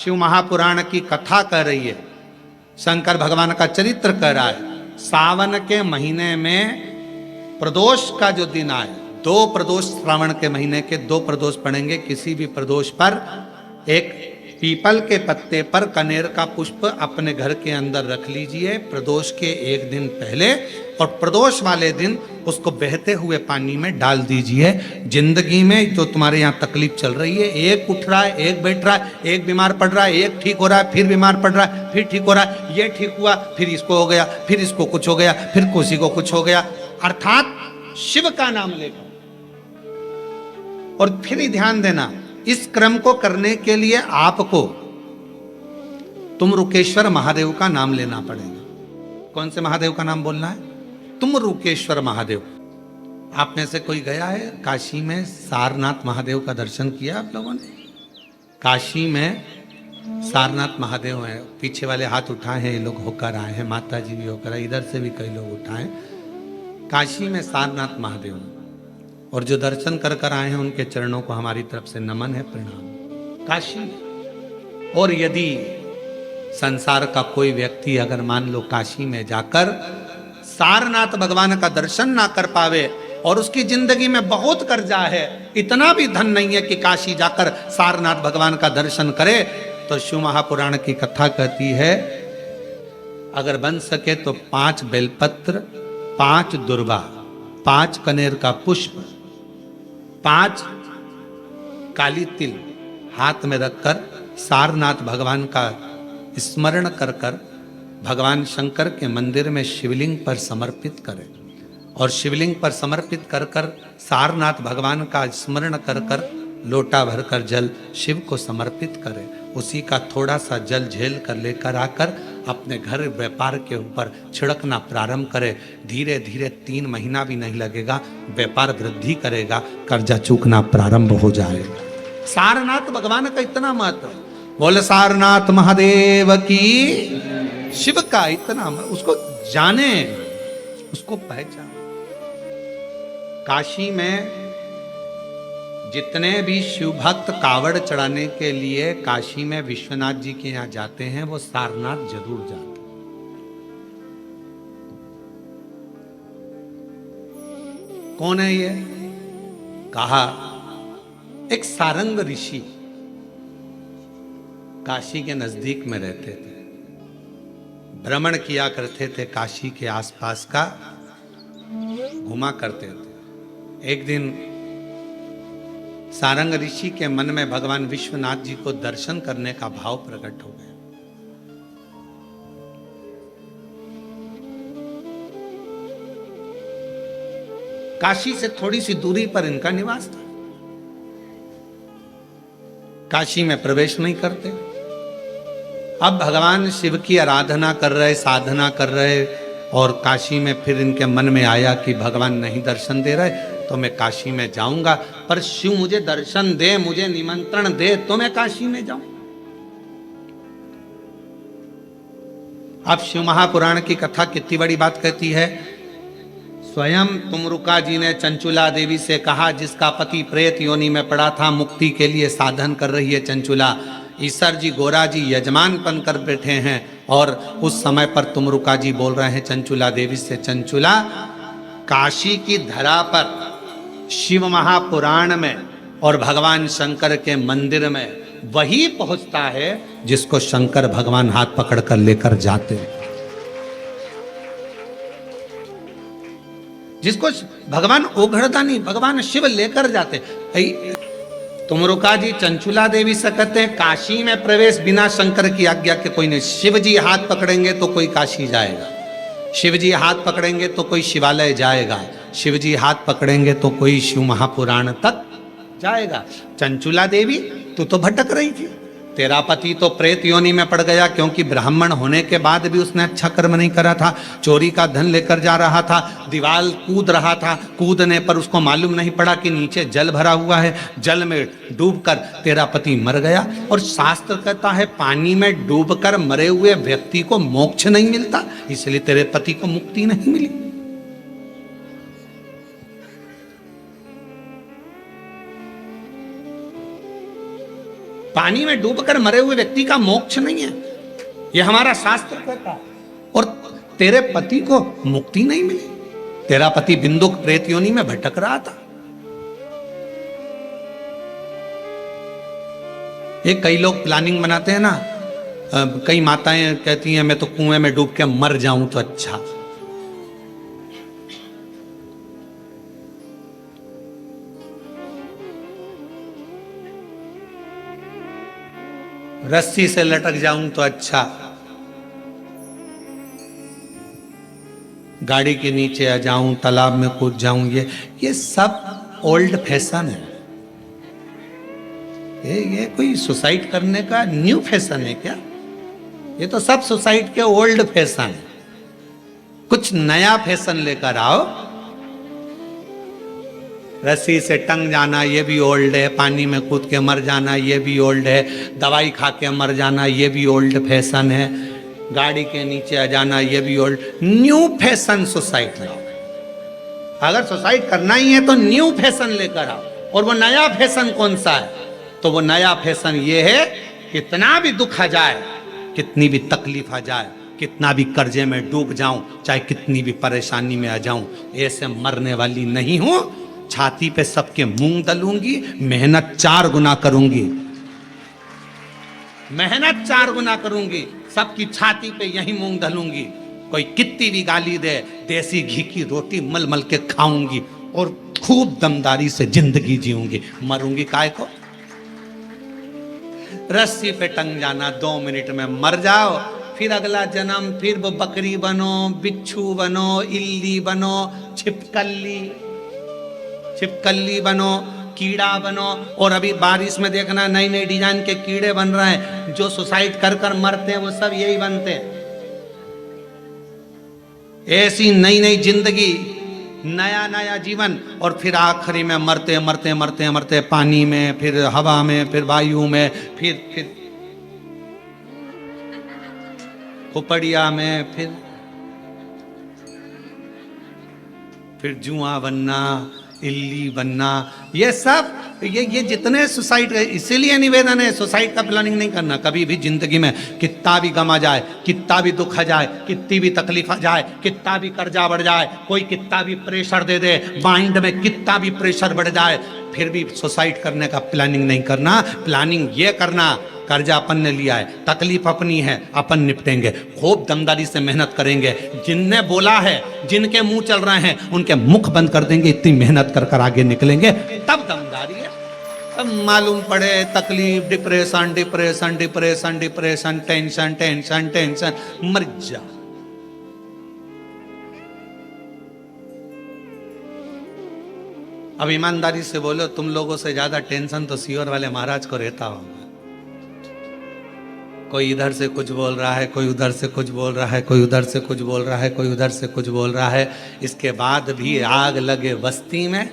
शिव महापुराण की कथा कर रही है, शंकर भगवान का चरित्र कर रहा है। सावन के महीने में प्रदोष का जो दिन आए, दो प्रदोष, श्रावण के महीने के दो प्रदोष पड़ेंगे। किसी भी प्रदोष पर एक पीपल के पत्ते पर कनेर का पुष्प अपने घर के अंदर रख लीजिए प्रदोष के एक दिन पहले, और प्रदोष वाले दिन उसको बहते हुए पानी में डाल दीजिए। जिंदगी में जो तुम्हारे यहाँ तकलीफ चल रही है, एक उठ रहा है, एक बैठ रहा है, एक बीमार पड़ रहा है, एक ठीक हो रहा है, फिर बीमार पड़ रहा है, फिर ठीक हो रहा है, ये ठीक हुआ, फिर इसको हो गया, फिर इसको कुछ हो गया, फिर किसी को कुछ हो गया, अर्थात शिव का नाम लेकर। और फिर ही ध्यान देना, इस क्रम को करने के लिए आपको तुम रुकेश्वर महादेव का नाम लेना पड़ेगा। कौन से महादेव का नाम बोलना है? तुम रुकेश्वर महादेव। आप में से कोई गया है काशी में? सारनाथ महादेव का दर्शन किया आप लोगों ने? काशी में सारनाथ महादेव हैं। पीछे वाले हाथ उठाए हैं, ये लोग होकर आए हैं, माता जी भी होकर आए, इधर से भी कई लोग उठाए। काशी में सारनाथ महादेव हैं, और जो दर्शन कर कर आए हैं उनके चरणों को हमारी तरफ से नमन है, प्रणाम। काशी। और यदि संसार का कोई व्यक्ति अगर मान लो काशी में जाकर सारनाथ भगवान का दर्शन ना कर पावे और उसकी जिंदगी में बहुत कर्जा है, इतना भी धन नहीं है कि काशी जाकर सारनाथ भगवान का दर्शन करे, तो शिव महापुराण की कथा कहती है अगर बन सके तो 5 बेलपत्र, 5 दुर्वा, 5 कनेर का पुष्प, 5 काली तिल हाथ में रखकर सारनाथ भगवान का स्मरण कर कर भगवान शंकर के मंदिर में शिवलिंग पर समर्पित करें, और शिवलिंग पर समर्पित कर कर सारनाथ भगवान का स्मरण कर कर लोटा भरकर जल शिव को समर्पित करें। उसी का थोड़ा सा जल झेल कर लेकर आकर अपने घर व्यापार के ऊपर छिड़कना प्रारंभ करे। धीरे धीरे 3 महीना भी नहीं लगेगा, व्यापार वृद्धि करेगा, कर्जा चूकना प्रारंभ हो जाएगा। सारनाथ भगवान का इतना महत्व, बोले सारनाथ महादेव की, शिव का इतना, उसको जाने, उसको पहचान। काशी में जितने भी शिव भक्त कावड़ चढ़ाने के लिए काशी में विश्वनाथ जी के यहां जाते हैं, वो सारनाथ जरूर जाते हैं। कौन है ये? कहा एक सारंग ऋषि काशी के नजदीक में रहते थे, भ्रमण किया करते थे, काशी के आसपास का घुमा करते थे। एक दिन सारंग ऋषि के मन में भगवान विश्वनाथ जी को दर्शन करने का भाव प्रकट हो गया। काशी से थोड़ी सी दूरी पर इनका निवास था। काशी में प्रवेश नहीं करते। अब भगवान शिव की आराधना कर रहे, साधना कर रहे, और काशी में फिर इनके मन में आया कि भगवान नहीं दर्शन दे रहे तो मैं काशी में जाऊंगा, पर शिव मुझे दर्शन दे, मुझे निमंत्रण दे तो मैं काशी में जाऊं। अब शिव महापुराण की कथा कितनी बड़ी बात कहती है। स्वयं तुमरुका जी ने चंचुला देवी से कहा, जिसका पति प्रेत योनि में पड़ा था, मुक्ति के लिए साधन कर रही है चंचुला, ईसर जी गोरा जी यजमान बन कर बैठे हैं, और उस समय पर तुमरुका जी बोल रहे हैं चंचुला देवी से, चंचुला काशी की धरा पर शिव महापुराण में और भगवान शंकर के मंदिर में वही पहुंचता है जिसको शंकर भगवान हाथ पकड़ कर लेकर जाते हैं, जिसको भगवान ओघड़दानी भगवान शिव लेकर जाते। तुमरुका जी चंचुला देवी से कहते हैं काशी में प्रवेश बिना शंकर की आज्ञा के कोई नहीं। शिव जी हाथ पकड़ेंगे तो कोई काशी जाएगा, शिव जी हाथ पकड़ेंगे तो कोई शिवालय जाएगा, शिव जी हाथ पकड़ेंगे तो कोई शिव महापुराण तक जाएगा। चंचुला देवी तू तो भटक रही थी, तेरा पति तो प्रेत योनि में पड़ गया, क्योंकि ब्राह्मण होने के बाद भी उसने अच्छा कर्म नहीं करा था, चोरी का धन लेकर जा रहा था, दीवार कूद रहा था, कूदने पर उसको मालूम नहीं पड़ा कि नीचे जल भरा हुआ है, जल में डूबकर तेरा पति मर गया। और शास्त्र कहता है पानी में डूबकर मरे हुए व्यक्ति को मोक्ष नहीं मिलता, इसलिए तेरे पति को मुक्ति नहीं मिली। पानी में डूबकर मरे हुए व्यक्ति का मोक्ष नहीं है, यह हमारा शास्त्र कहता है। और तेरे पति को मुक्ति नहीं मिली, तेरा पति बिंदुक प्रेत योनि में भटक रहा था। ये कई लोग प्लानिंग बनाते हैं ना, कई माताएं कहती हैं मैं तो कुएं में डूब के मर जाऊं तो अच्छा। रस्सी से लटक जाऊं तो अच्छा, गाड़ी के नीचे आ जाऊं, तालाब में कूद जाऊं, ये सब ओल्ड फैशन है। ये कोई सुसाइड करने का न्यू फैशन है क्या? ये तो सब सुसाइड के ओल्ड फैशन है। कुछ नया फैशन लेकर आओ। रस्सी से टंग जाना ये भी ओल्ड है, पानी में कूद के मर जाना ये भी ओल्ड है, दवाई खा के मर जाना ये भी ओल्ड फैशन है, गाड़ी के नीचे आ जाना ये भी ओल्ड। न्यू फैशन सुसाइड लाओ। अगर सुसाइड करना ही है तो न्यू फैशन लेकर आओ। और वो नया फैशन कौन सा है? तो वो नया फैशन ये है, कितना भी दुख आ जाए, कितनी भी तकलीफ आ जाए, कितना भी कर्जे में डूब जाऊं, चाहे कितनी भी परेशानी में आ जाऊं, ऐसे मरने वाली नहीं हूं। छाती पे सबके मूंग दलूंगी, मेहनत 4 गुना करूंगी, मेहनत 4 गुना करूंगी, सबकी छाती पे यही मूंग दलूंगी। कोई कितनी भी गाली दे, देसी घी की रोटी मल मल के खाऊंगी और खूब दमदारी से जिंदगी जीऊंगी। मरूंगी काय को? रस्सी पे टंग जाना, 2 मिनट में मर जाओ, फिर अगला जन्म, फिर वो बकरी बनो, बिच्छू बनो, इल्ली बनो, छिपकली बनो, कीड़ा बनो। और अभी बारिश में देखना नई नई डिजाइन के कीड़े बन रहे हैं, जो सुसाइड कर कर मरते हैं वो सब यही बनते हैं। ऐसी नई नई जिंदगी, नया नया जीवन, और फिर आखिरी में मरते मरते मरते मरते पानी में, फिर हवा में, फिर वायु में, फिर खोपड़िया में, फिर जुआ बनना, इल्ली बनना। ये सब ये जितने सुसाइड, इसीलिए निवेदन है सुसाइड का प्लानिंग नहीं करना कभी भी जिंदगी में। कितना भी गम आ जाए, कितना भी दुख आ जाए, कितनी भी तकलीफ आ जाए, कितना भी कर्जा बढ़ जाए, कोई कितना भी प्रेशर दे दे, माइंड में कितना भी प्रेशर बढ़ जाए, फिर भी सुसाइड करने का प्लानिंग नहीं करना। प्लानिंग ये करना, कर्जा अपन ने लिया है, तकलीफ अपनी है, अपन निपटेंगे, खूब दमदारी से मेहनत करेंगे। जिनने बोला है, जिनके मुंह चल रहे हैं, उनके मुख बंद कर देंगे, इतनी मेहनत कर कर आगे निकलेंगे, तब दमदारी है। तब मालूम पड़े तकलीफ, depression depression depression depression, tension tension tension, मर जा। अब ईमानदारी से बोलो, तुम लोगों से ज्यादा टेंशन तो सीहोर वाले महाराज को रहता होगा। कोई इधर से कुछ बोल रहा है, कोई उधर से कुछ बोल रहा है, कोई उधर से कुछ बोल रहा है, कोई उधर से कुछ बोल रहा है। इसके बाद भी आग लगे बस्ती में,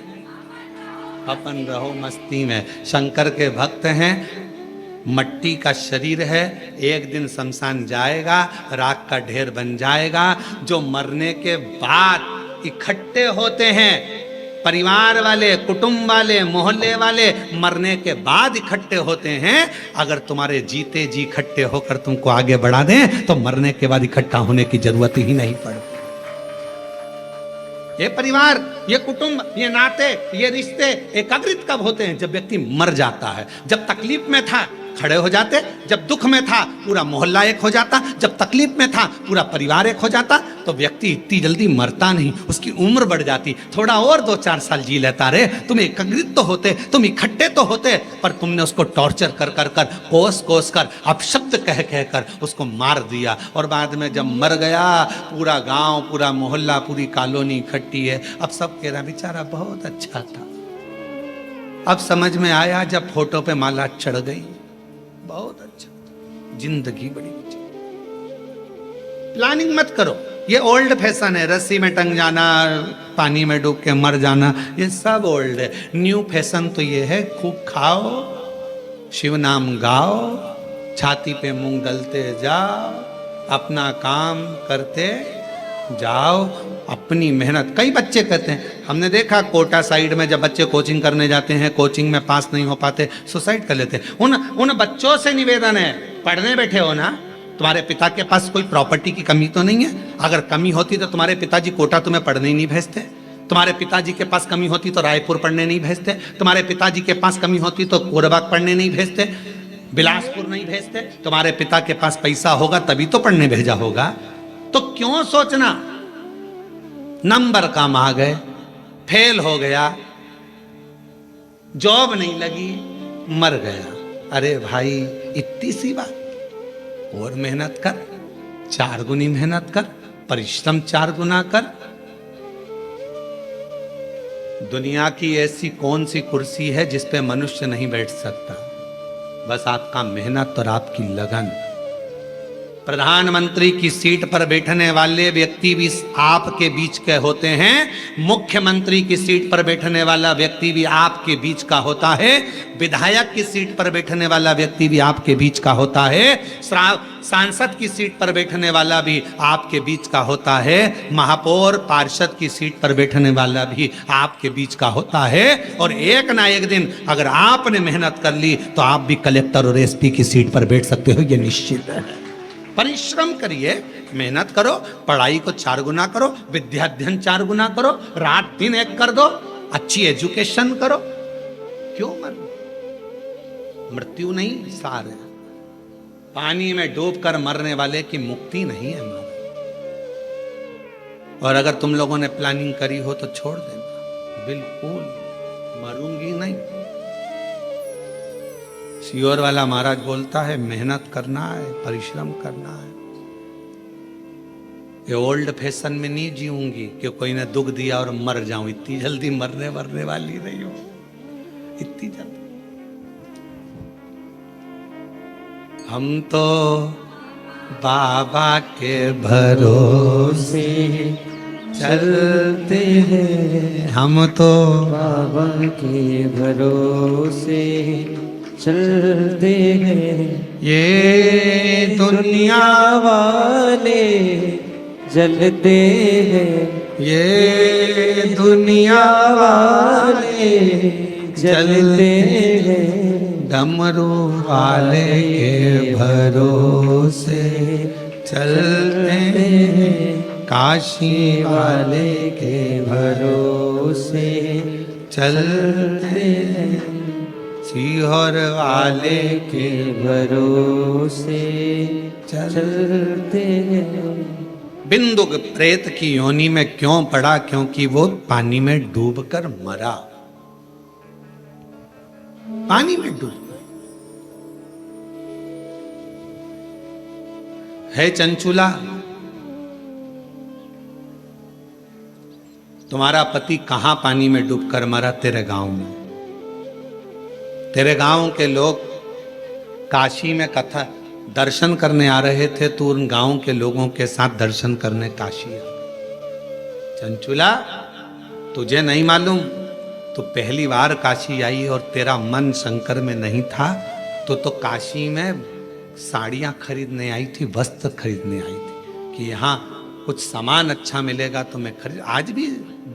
अपन रहो मस्ती में। शंकर के भक्त हैं, मट्टी का शरीर है, एक दिन शमशान जाएगा, राख का ढेर बन जाएगा। जो मरने के बाद इकट्ठे होते हैं, परिवार वाले, कुटुंब वाले, मोहल्ले वाले, मरने के बाद इकट्ठे होते हैं। अगर तुम्हारे जीते जी इकट्ठे होकर तुमको आगे बढ़ा दें तो मरने के बाद इकट्ठा होने की जरूरत ही नहीं पड़ती। ये परिवार, ये कुटुंब, ये नाते, ये रिश्ते एकाग्रित कब होते हैं? जब व्यक्ति मर जाता है। जब तकलीफ में था खड़े हो जाते, जब दुख में था पूरा मोहल्ला एक हो जाता, जब तकलीफ में था पूरा परिवार एक हो जाता। तो व्यक्ति इतनी जल्दी मरता नहीं, उसकी उम्र बढ़ जाती। थोड़ा और 2-4 साल जी लेता रे। तुम एकाग्रित तो होते, तुम इकट्ठे तो होते, पर तुमने उसको टॉर्चर कर कर कर, कोस कोस कर, अपशब्द कह कह कर उसको मार दिया। और बाद में जब मर गया, पूरा गांव, पूरा मोहल्ला, पूरी कॉलोनी इकट्ठी है। अब सब कह रहा बेचारा बहुत अच्छा था। अब समझ में आया जब फोटो पे माला चढ़ गई, बहुत अच्छा, जिंदगी बड़ी अच्छी। प्लानिंग मत करो, ये ओल्ड फैशन है। रस्सी में टंग जाना, पानी में डूब के मर जाना, ये सब ओल्ड है। न्यू फैशन तो ये है, खूब खाओ, शिव नाम गाओ, छाती पे मूंग दलते जाओ, अपना काम करते जाओ, अपनी मेहनत। कई बच्चे कहते हैं, हमने देखा कोटा साइड में जब बच्चे कोचिंग करने जाते हैं, कोचिंग में पास नहीं हो पाते, सुसाइड कर लेते हैं। उन बच्चों से निवेदन है, पढ़ने बैठे हो ना, तुम्हारे पिता के पास कोई प्रॉपर्टी की कमी तो नहीं है? अगर कमी होती तो तुम्हारे पिताजी कोटा तुम्हें पढ़ने ही नहीं भेजते। तुम्हारे पिताजी के पास कमी होती तो रायपुर पढ़ने नहीं भेजते। तुम्हारे पिताजी के पास कमी होती तो कोरबा पढ़ने नहीं भेजते, बिलासपुर नहीं भेजते। तुम्हारे पिता के पास पैसा होगा तभी तो पढ़ने भेजा होगा। तो क्यों सोचना नंबर कम आ गए, फेल हो गया, जॉब नहीं लगी, मर गया। अरे भाई इतनी सी बात, और मेहनत कर, 4 गुनी मेहनत कर, परिश्रम 4 गुना कर। दुनिया की ऐसी कौन सी कुर्सी है जिस पे मनुष्य नहीं बैठ सकता? बस आपका मेहनत और आपकी लगन। प्रधानमंत्री की सीट पर बैठने वाले व्यक्ति भी आपके बीच के होते हैं, मुख्यमंत्री की सीट पर बैठने वाला व्यक्ति भी आपके बीच का होता है, विधायक की सीट पर बैठने वाला व्यक्ति भी आपके बीच का होता है, सांसद की सीट पर बैठने वाला भी आपके बीच का होता है, महापौर पार्षद की सीट पर बैठने वाला भी आपके बीच का होता है। और एक ना एक दिन अगर आपने मेहनत कर ली तो आप भी कलेक्टर और एसपी की सीट पर बैठ सकते हो, यह निश्चित है। परिश्रम करिए, मेहनत करो, पढ़ाई को 4 गुना करो, विद्याध्ययन 4 गुना करो, रात दिन एक कर दो, अच्छी एजुकेशन करो। क्यों मरो? मृत्यु नहीं सार है। पानी में डूबकर मरने वाले की मुक्ति नहीं है मां। और अगर तुम लोगों ने प्लानिंग करी हो तो छोड़ देना, बिल्कुल मरूंगी नहीं। सियोर वाला महाराज बोलता है मेहनत करना है, परिश्रम करना है। ये ओल्ड फैशन में नहीं जीऊंगी कि कोई ने दुख दिया और मर जाऊं। इतनी जल्दी मरने वाली नहीं हो, इतनी जल्दी। हम तो बाबा के भरोसे चलते हैं, हम तो बाबा के भरोसे चलते हैं। ये दुनिया वाले जलते हैं, ये दुनिया वाले जलते हैं। डमरू वाले के भरोसे चलते हैं, काशी वाले के भरोसे चलते हैं, सीहोर वाले के भरोसे चलते हैं। बिंदु प्रेत की योनि में क्यों पड़ा? क्योंकि वो पानी में डूबकर मरा, पानी में डूब है। चंचुला, तुम्हारा पति कहां पानी में डूबकर मरा? तेरे गांव में। तेरे गांव के लोग काशी में कथा दर्शन करने आ रहे थे, तो उन गांव के लोगों के साथ दर्शन करने काशी आ। चंचुला, तुझे नहीं मालूम, तो पहली बार काशी आई और तेरा मन शंकर में नहीं था, तो काशी में साड़ियां खरीदने आई थी, वस्त्र खरीदने आई थी कि यहाँ कुछ सामान अच्छा मिलेगा तो मैं खरीद। आज भी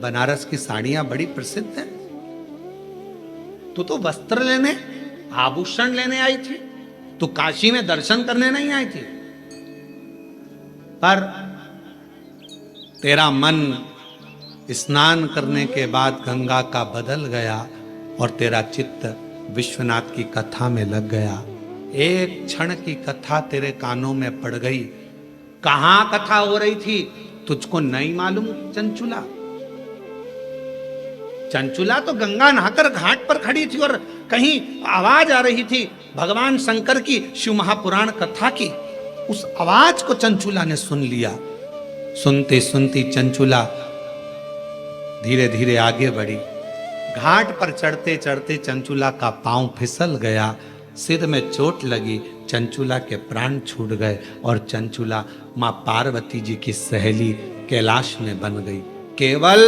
बनारस की साड़ियां बड़ी प्रसिद्ध हैं। तो वस्त्र लेने, आभूषण लेने आई थी, तो काशी में दर्शन करने नहीं आई थी। पर तेरा मन स्नान करने के बाद गंगा का बदल गया और तेरा चित्त विश्वनाथ की कथा में लग गया। एक क्षण की कथा तेरे कानों में पड़ गई। कहां कथा हो रही थी तुझको नहीं मालूम? चंचुला, चंचुला तो गंगा नहाकर घाट पर खड़ी थी और कहीं आवाज आ रही थी भगवान शंकर की शिव महापुराण कथा की। उस आवाज को चंचुला ने सुन लिया। सुनते सुनती चंचुला धीरे धीरे आगे बढ़ी। घाट पर चढ़ते चढ़ते चंचुला का पांव फिसल गया, सिर में चोट लगी, चंचुला के प्राण छूट गए और चंचुला मां पार्वती जी की सहेली कैलाश में बन गई। केवल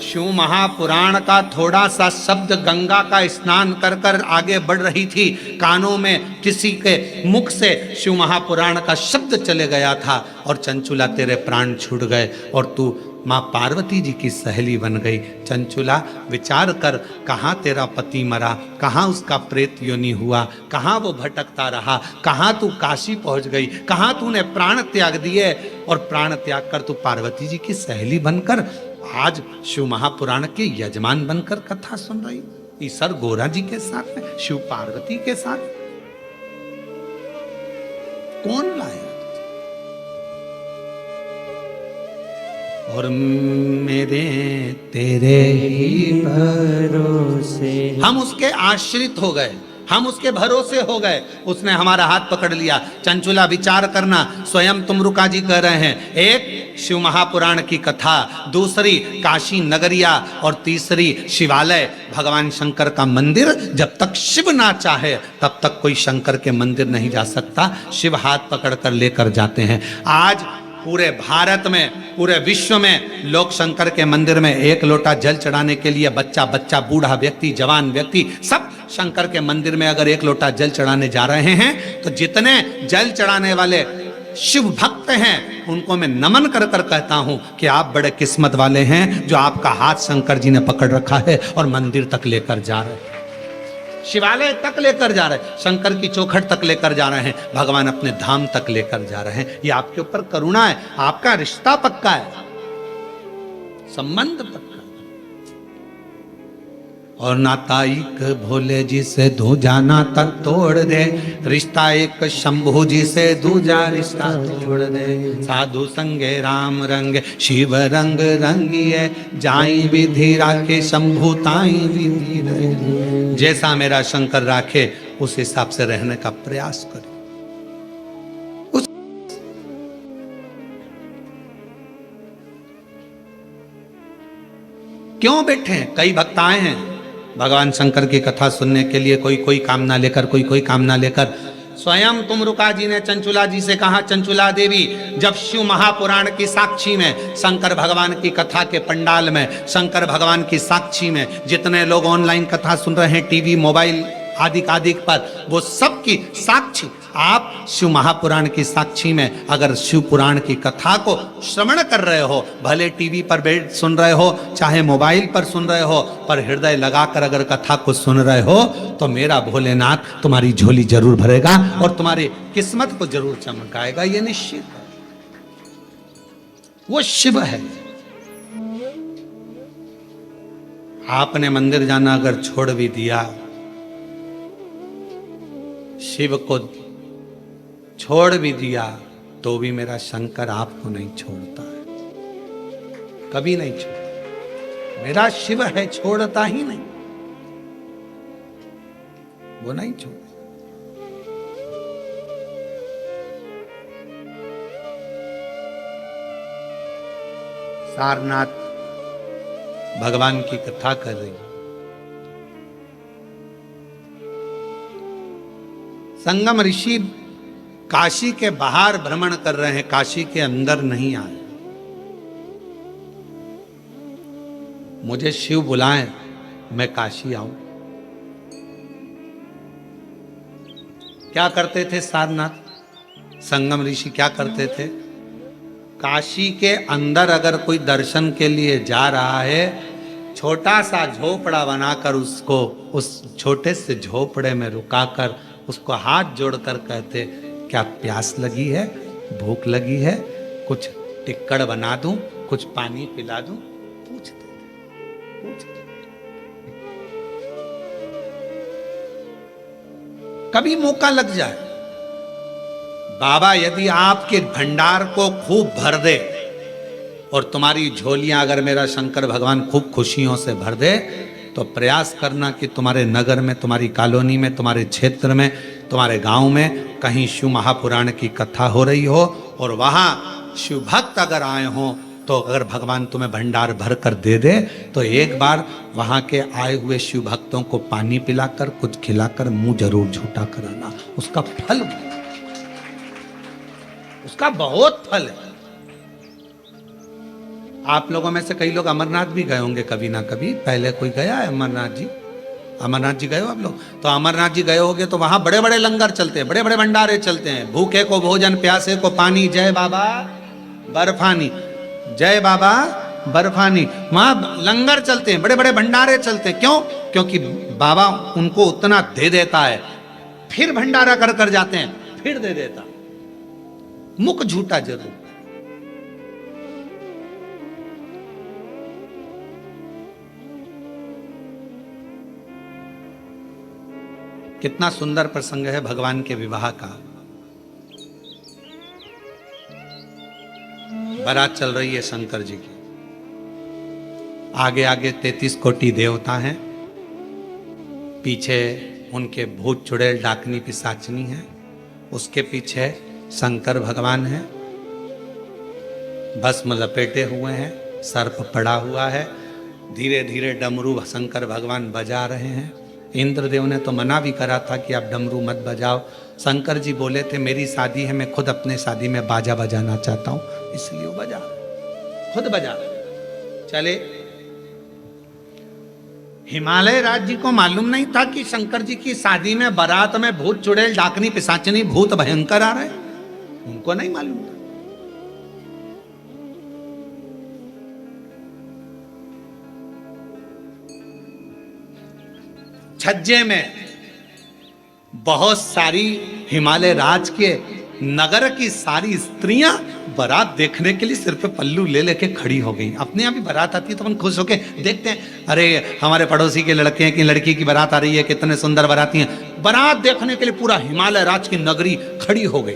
शिव महापुराण का थोड़ा सा शब्द गंगा का स्नान कर कर आगे बढ़ रही थी, कानों में किसी के मुख से शिव महापुराण का शब्द चले गया था और चंचुला तेरे प्राण छूट गए और तू माँ पार्वती जी की सहेली बन गई। चंचुला विचार कर, कहाँ तेरा पति मरा, कहाँ उसका प्रेत योनि हुआ, कहाँ वो भटकता रहा, कहाँ तू काशी पहुंच गई, कहाँ तूने प्राण त्याग दिए और प्राण त्याग कर तू पार्वती जी की सहेली बनकर आज शिव महापुराण के यजमान बनकर कथा सुन रही। ईसर गोरा जी के साथ में, शिव पार्वती के साथ। कौन लाया? और मेरे तेरे ही भरोसे हम उसके आश्रित हो गए, हम उसके भरोसे हो गए। उसने हमारा हाथ पकड़ लिया। चंचुला विचार करना, स्वयं तुमरुका जी कह रहे हैं, एक शिव महापुराण की कथा, दूसरी काशी नगरिया और तीसरी शिवालय, भगवान शंकर का मंदिर। जब तक शिव ना चाहे तब तक कोई शंकर के मंदिर नहीं जा सकता। शिव हाथ पकड़ कर लेकर जाते हैं। आज पूरे भारत में, पूरे विश्व में लोग शंकर के मंदिर में एक लोटा जल चढ़ाने के लिए बच्चा बच्चा, बूढ़ा व्यक्ति, जवान व्यक्ति, सब शंकर के मंदिर में अगर एक लोटा जल चढ़ाने जा रहे हैं तो जितने जल चढ़ाने वाले शिव भक्त हैं उनको मैं नमन कर कर कहता हूं कि आप बड़े किस्मत वाले हैं जो आपका हाथ शंकर जी ने पकड़ रखा है और मंदिर तक लेकर जा रहे हैं, शिवालय तक लेकर जा रहे हैं, शंकर की चौखट तक लेकर जा रहे हैं, भगवान अपने धाम तक लेकर जा रहे हैं। ये आपके ऊपर करुणा है, आपका रिश्ता पक्का है, संबंध पक्का। और नाता एक भोले जी से दूजा नाता तोड़ दे, रिश्ता एक शंभू जी से दूजा रिश्ता तोड़ दे। साधु संगे राम रंग शिव रंग रंगिए, जाई विधि राखे शंभू ताई विधि रंगिए। जैसा मेरा शंकर राखे उस हिसाब से रहने का प्रयास करें। क्यों बैठे हैं? कई भक्त आए हैं भगवान शंकर की कथा सुनने के लिए, कोई कोई कामना लेकर, कोई कोई कामना लेकर। स्वयं तुमरुका जी ने चंचुला जी से कहा, चंचुला देवी, जब शिव महापुराण की साक्षी में, शंकर भगवान की कथा के पंडाल में, शंकर भगवान की साक्षी में जितने लोग ऑनलाइन कथा सुन रहे हैं, टीवी मोबाइल आदि आदि पर, वो सब की साक्षी आप शिव महापुराण की साक्षी में अगर शिव पुराण की कथा को श्रवण कर रहे हो, भले टीवी पर बैठ सुन रहे हो चाहे मोबाइल पर सुन रहे हो, पर हृदय लगाकर अगर कथा को सुन रहे हो तो मेरा भोलेनाथ तुम्हारी झोली जरूर भरेगा और तुम्हारी किस्मत को जरूर चमकाएगा। ये निश्चित है, वो शिव है। आपने मंदिर जाना अगर छोड़ भी दिया, शिव को छोड़ भी दिया, तो भी मेरा शंकर आपको नहीं छोड़ता है, कभी नहीं छोड़ता। मेरा शिव है, छोड़ता ही नहीं, वो नहीं छोड़ता। सारनाथ भगवान की कथा कर रही, संगम ऋषि काशी के बाहर भ्रमण कर रहे हैं, काशी के अंदर नहीं आए। मुझे शिव बुलाएं, मैं काशी आऊं। क्या करते थे सारनाथ संगम ऋषि, क्या करते थे? काशी के अंदर अगर कोई दर्शन के लिए जा रहा है, छोटा सा झोपड़ा बनाकर उसको उस छोटे से झोपड़े में रुकाकर उसको हाथ जोड़कर कहते, क्या प्यास लगी है, भूख लगी है, कुछ टिक्कड़ बना दूं, कुछ पानी पिला दूं? पूछते। कभी मौका लग जाए, बाबा यदि आपके भंडार को खूब भर दे और तुम्हारी झोलियां अगर मेरा शंकर भगवान खूब खुशियों से भर दे, तो प्रयास करना कि तुम्हारे नगर में, तुम्हारी कॉलोनी में, तुम्हारे क्षेत्र में, तुम्हारे गांव में कहीं शिव महापुराण की कथा हो रही हो और वहां शिव भक्त अगर आए हो, तो अगर भगवान तुम्हें भंडार भर कर दे दे, तो एक बार वहां के आए हुए शिव भक्तों को पानी पिलाकर, कुछ खिलाकर मुंह जरूर झूठा कराना। उसका फल, उसका बहुत फल है। आप लोगों में से कई लोग अमरनाथ भी गए होंगे कभी ना कभी, पहले कोई गया है अमरनाथ जी? अमरनाथ जी गए हो आप लोग? तो अमरनाथ जी गए होगे तो वहां बड़े बड़े लंगर चलते हैं, बड़े बड़े भंडारे चलते हैं, भूखे को भोजन, प्यासे को पानी, जय बाबा बर्फानी, जय बाबा बर्फानी। वहां लंगर चलते हैं, बड़े बड़े भंडारे चलते हैं। क्यों? क्योंकि बाबा उनको उतना दे देता है, फिर भंडारा कर कर जाते हैं, फिर दे देता। मुख झूठा जरूर। कितना सुंदर प्रसंग है भगवान के विवाह का। बारात चल रही है शंकर जी की, आगे आगे 33 कोटि देवता हैं, पीछे उनके भूत चुड़ैल डाकनी पिशाचनी है, उसके पीछे शंकर भगवान है, भस्म लपेटे हुए हैं, सर्प पड़ा हुआ है, धीरे धीरे डमरू शंकर भगवान बजा रहे हैं। इंद्रदेव ने तो मना भी करा था कि आप डमरू मत बजाओ। शंकर जी बोले थे मेरी शादी है, मैं खुद अपने शादी में बाजा बजाना चाहता हूं, इसलिए वो बजा, खुद बजा। चले हिमालय राज्य को मालूम नहीं था कि शंकर जी की शादी में बारात में भूत चुड़ैल डाकनी पिशाचनी भूत भयंकर आ रहे, उनको नहीं मालूम था। छज्जे में बहुत सारी हिमालय राज के नगर की सारी स्त्रियां बारात देखने के लिए सिर पे पल्लू ले लेके खड़ी हो गई। अपने यहाँ भी बारात आती है तो हम खुश होके देखते हैं, अरे हमारे पड़ोसी के लड़के की लड़की की बारात आ रही है, कितने सुंदर बाराती हैं। बारात देखने के लिए पूरा हिमालय राज की नगरी खड़ी हो गई।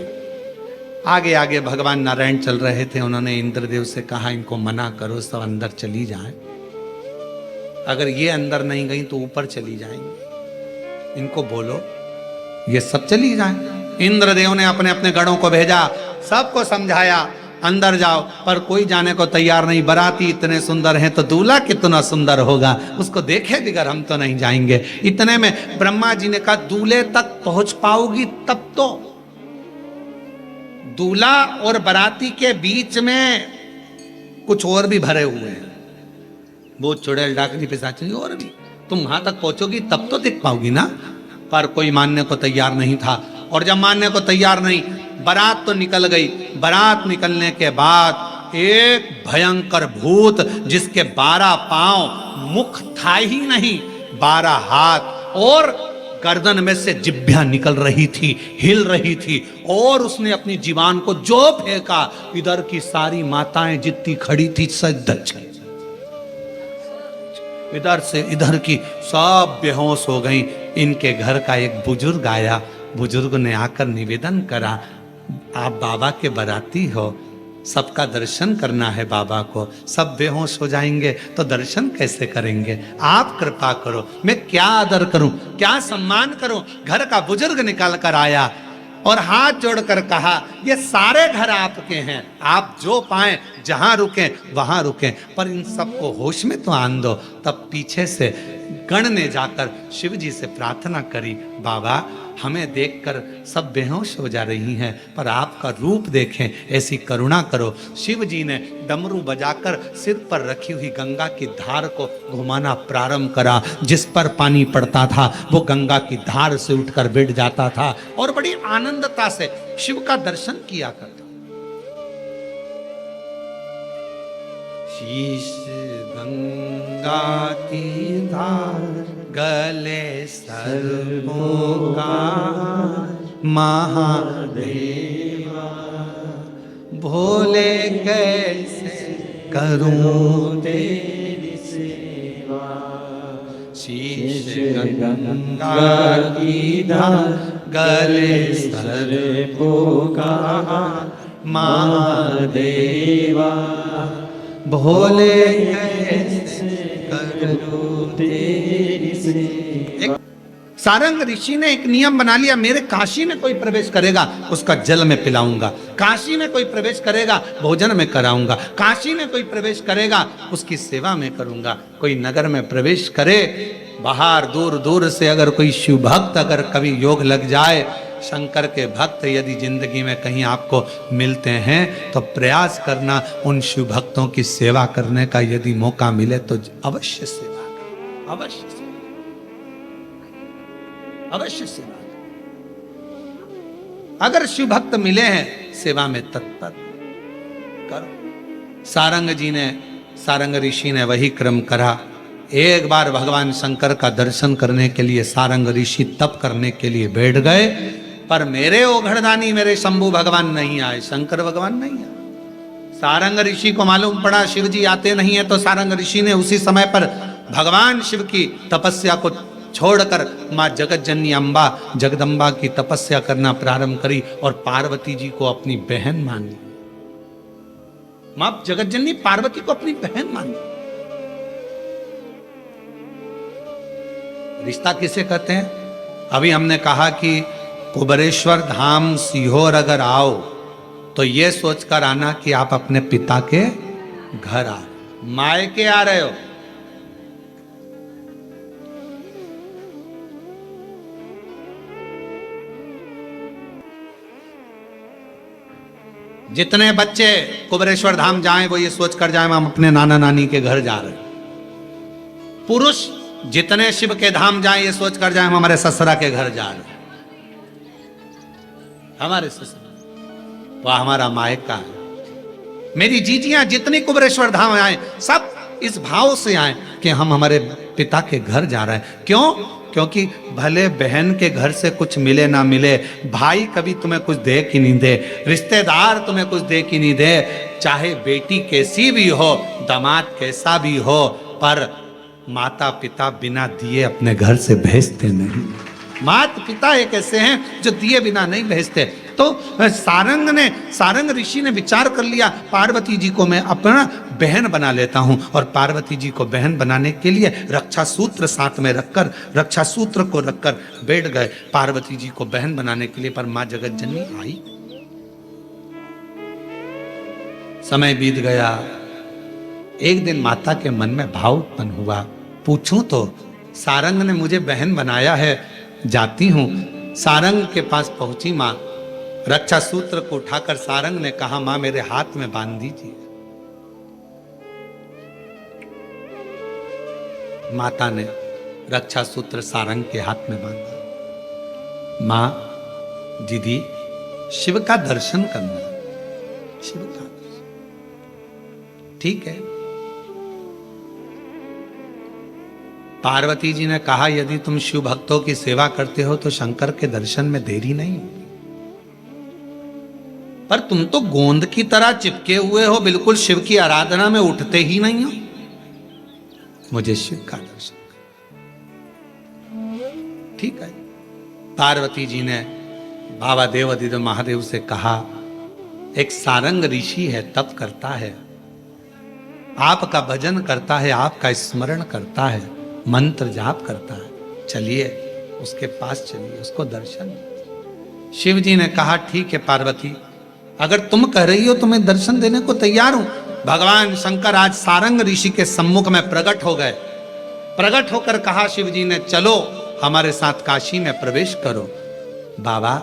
आगे आगे भगवान नारायण चल रहे थे, उन्होंने इंद्रदेव से कहा इनको मना करो, सब अंदर चली जाए, अगर ये अंदर नहीं गई तो ऊपर चली जाएंगी, इनको बोलो ये सब चली जाएं। इंद्रदेव ने अपने अपने गणों को भेजा, सबको समझाया अंदर जाओ, पर कोई जाने को तैयार नहीं। बाराती इतने सुंदर हैं तो दूल्हा कितना सुंदर होगा, उसको देखे बिगर हम तो नहीं जाएंगे। इतने में ब्रह्मा जी ने कहा दूल्हे तक पहुंच पाओगी तब तो। दूल्हा और बाराती के बीच में कुछ और भी भरे हुए हैं, भूत चुड़ैल डाकनी पिशाचनी और भी, तुम वहां तक पहुंचोगी तब तो दिख पाओगी ना। पर कोई मानने को तैयार नहीं था, और जब मानने को तैयार नहीं, बारात तो निकल गई। बारात निकलने के बाद एक भयंकर भूत जिसके 12 पांव, मुख था ही नहीं, 12 हाथ और गर्दन में से जिभ्या निकल रही थी, हिल रही थी, और उसने अपनी जीवान को जो फेंका, इधर की सारी माताएं जितनी खड़ी थी सब इधर से इधर की सब बेहोश हो गई। इनके घर का एक बुजुर्ग आया, बुजुर्ग ने आकर निवेदन करा, आप बाबा के बाराती हो, सबका दर्शन करना है बाबा को, सब बेहोश हो जाएंगे तो दर्शन कैसे करेंगे, आप कृपा करो, मैं क्या आदर करूं, क्या सम्मान करूं। घर का बुजुर्ग निकल कर आया और हाथ जोड़कर कहा ये सारे घर आपके हैं, आप जो पाएं जहां रुकें वहां रुकें, पर इन सबको होश में तो आन दो। तब पीछे से गण ने जाकर शिव जी से प्रार्थना करी, बाबा हमें देखकर सब बेहोश हो जा रही हैं, पर आपका रूप देखें, ऐसी करुणा करो। शिव जी ने डमरू बजाकर सिर पर रखी हुई गंगा की धार को घुमाना प्रारंभ करा। जिस पर पानी पड़ता था वो गंगा की धार से उठकर बैठ जाता था और बड़ी आनंदता से शिव का दर्शन किया करता। शीश गंगा की धार, गले सर्पों का महादेवा, भोले कैसे करूं तेरी सेवा। शीश गंगा की धार, गले सर्पों का महादेवा, भोले कैसे करूं तेरी सेवा। सारंग ऋषि ने एक नियम बना लिया, मेरे काशी में कोई प्रवेश करेगा उसका जल में पिलाऊंगा, काशी में कोई प्रवेश करेगा भोजन में कराऊंगा, काशी में कोई प्रवेश करेगा उसकी सेवा में करूंगा। कोई नगर में प्रवेश करे, बाहर दूर दूर से अगर कोई शिव भक्त अगर कभी योग लग जाए, शंकर के भक्त यदि जिंदगी में कहीं आपको मिलते हैं तो प्रयास करना उन शिव भक्तों की सेवा करने का, यदि मौका मिले तो अवश्य सेवा करो, अवश्य सेवा, अवश्य सेवा। अगर शिव भक्त मिले हैं सेवा में तत्पर करो। सारंग जी ने, सारंग ऋषि ने वही क्रम करा। एक बार भगवान शंकर का दर्शन करने के लिए सारंग ऋषि तप करने के लिए बैठ गए, पर मेरे ओघड़दानी मेरे शंभु भगवान नहीं आए, शंकर भगवान नहीं आए। सारंग ऋषि को मालूम पड़ा शिव जी आते नहीं है, तो सारंग ऋषि ने उसी समय पर भगवान शिव की तपस्या को छोड़कर मां जगत जननी अम्बा जगदम्बा की तपस्या करना प्रारंभ करी और पार्वती जी को अपनी बहन मान ली। मां जगत जननी पार्वती को अपनी बहन मान ली। रिश्ता किसे कहते हैं? अभी हमने कहा कि कुबरेश्वर धाम सीहोर अगर आओ तो ये सोचकर आना कि आप अपने पिता के घर आ, मायके आ रहे हो। जितने बच्चे कुबरेश्वर धाम जाएं वो ये सोचकर जाएं हम अपने नाना नानी के घर जा रहे हैं। पुरुष जितने शिव के धाम जाएं ये सोचकर जाएं हम हमारे ससुरा के घर जा रहे हैं। हमारे ससुरा वह हमारा मायका है। मेरी जीजियां जितनी कुबरेश्वर धाम आए सब इस भाव से आए कि हम हमारे पिता के घर जा रहे हैं। क्यों? क्योंकि भले बहन के घर से कुछ मिले ना मिले, भाई कभी तुम्हें कुछ दे कि नहीं दे, रिश्तेदार तुम्हें कुछ दे कि नहीं दे, चाहे बेटी कैसी भी हो, दामाद कैसा भी हो, पर माता पिता बिना दिए अपने घर से भेजते नहीं। माता पिता एक ऐसे हैं जो दिए बिना नहीं भेजते। तो सारंग ऋषि ने विचार कर लिया पार्वती जी को मैं अपना बहन बना लेता हूं, और पार्वती जी को बहन बनाने के लिए रक्षा सूत्र साथ में रखकर, रक्षा सूत्र को रखकर बैठ गए पार्वती जी को बहन बनाने के लिए। पर मां जगत जननी आई। समय बीत गया। एक दिन माता के मन में भाव उत्पन्न हुआ, पूछूं तो सारंग ने मुझे बहन बनाया है, जाती हूं। सारंग के पास पहुंची मां, रक्षा सूत्र को उठाकर सारंग ने कहा मां मेरे हाथ में बांध दीजिए। माता ने रक्षा सूत्र सारंग के हाथ में बांधा। मां दीदी शिव का दर्शन करना, शिव का दर्शन ठीक है। पार्वती जी ने कहा यदि तुम शिव भक्तों की सेवा करते हो तो शंकर के दर्शन में देरी नहीं होगी, पर तुम तो गोंद की तरह चिपके हुए हो, बिल्कुल शिव की आराधना में उठते ही नहीं हो। मुझे शिव का दर्शन ठीक है। पार्वती जी ने बाबा देवाधिदेव महादेव से कहा एक सारंग ऋषि है, तप करता है, आपका भजन करता है, आपका स्मरण करता है, मंत्र जाप करता है, चलिए उसके पास चलिए, उसको दर्शन। शिव जी ने कहा ठीक है पार्वती, अगर तुम कह रही हो तो मैं दर्शन देने को तैयार हूं। भगवान शंकर आज सारंग ऋषि के सम्मुख में प्रकट हो गए। प्रकट होकर कहा शिव जी ने चलो हमारे साथ काशी में प्रवेश करो। बाबा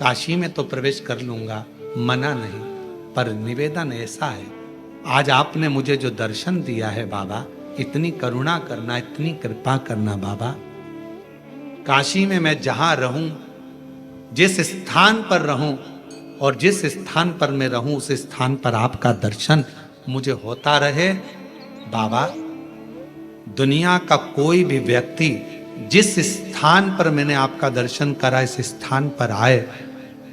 काशी में तो प्रवेश कर लूंगा, मना नहीं, पर निवेदन ऐसा है आज आपने मुझे जो दर्शन दिया है बाबा, इतनी करुणा करना, इतनी कृपा करना बाबा। काशी में मैं जहां रहूं, जिस स्थान पर रहूं और जिस स्थान पर मैं रहूं उस स्थान पर आपका दर्शन मुझे होता रहे बाबा। दुनिया का कोई भी व्यक्ति जिस स्थान पर मैंने आपका दर्शन करा इस स्थान पर आए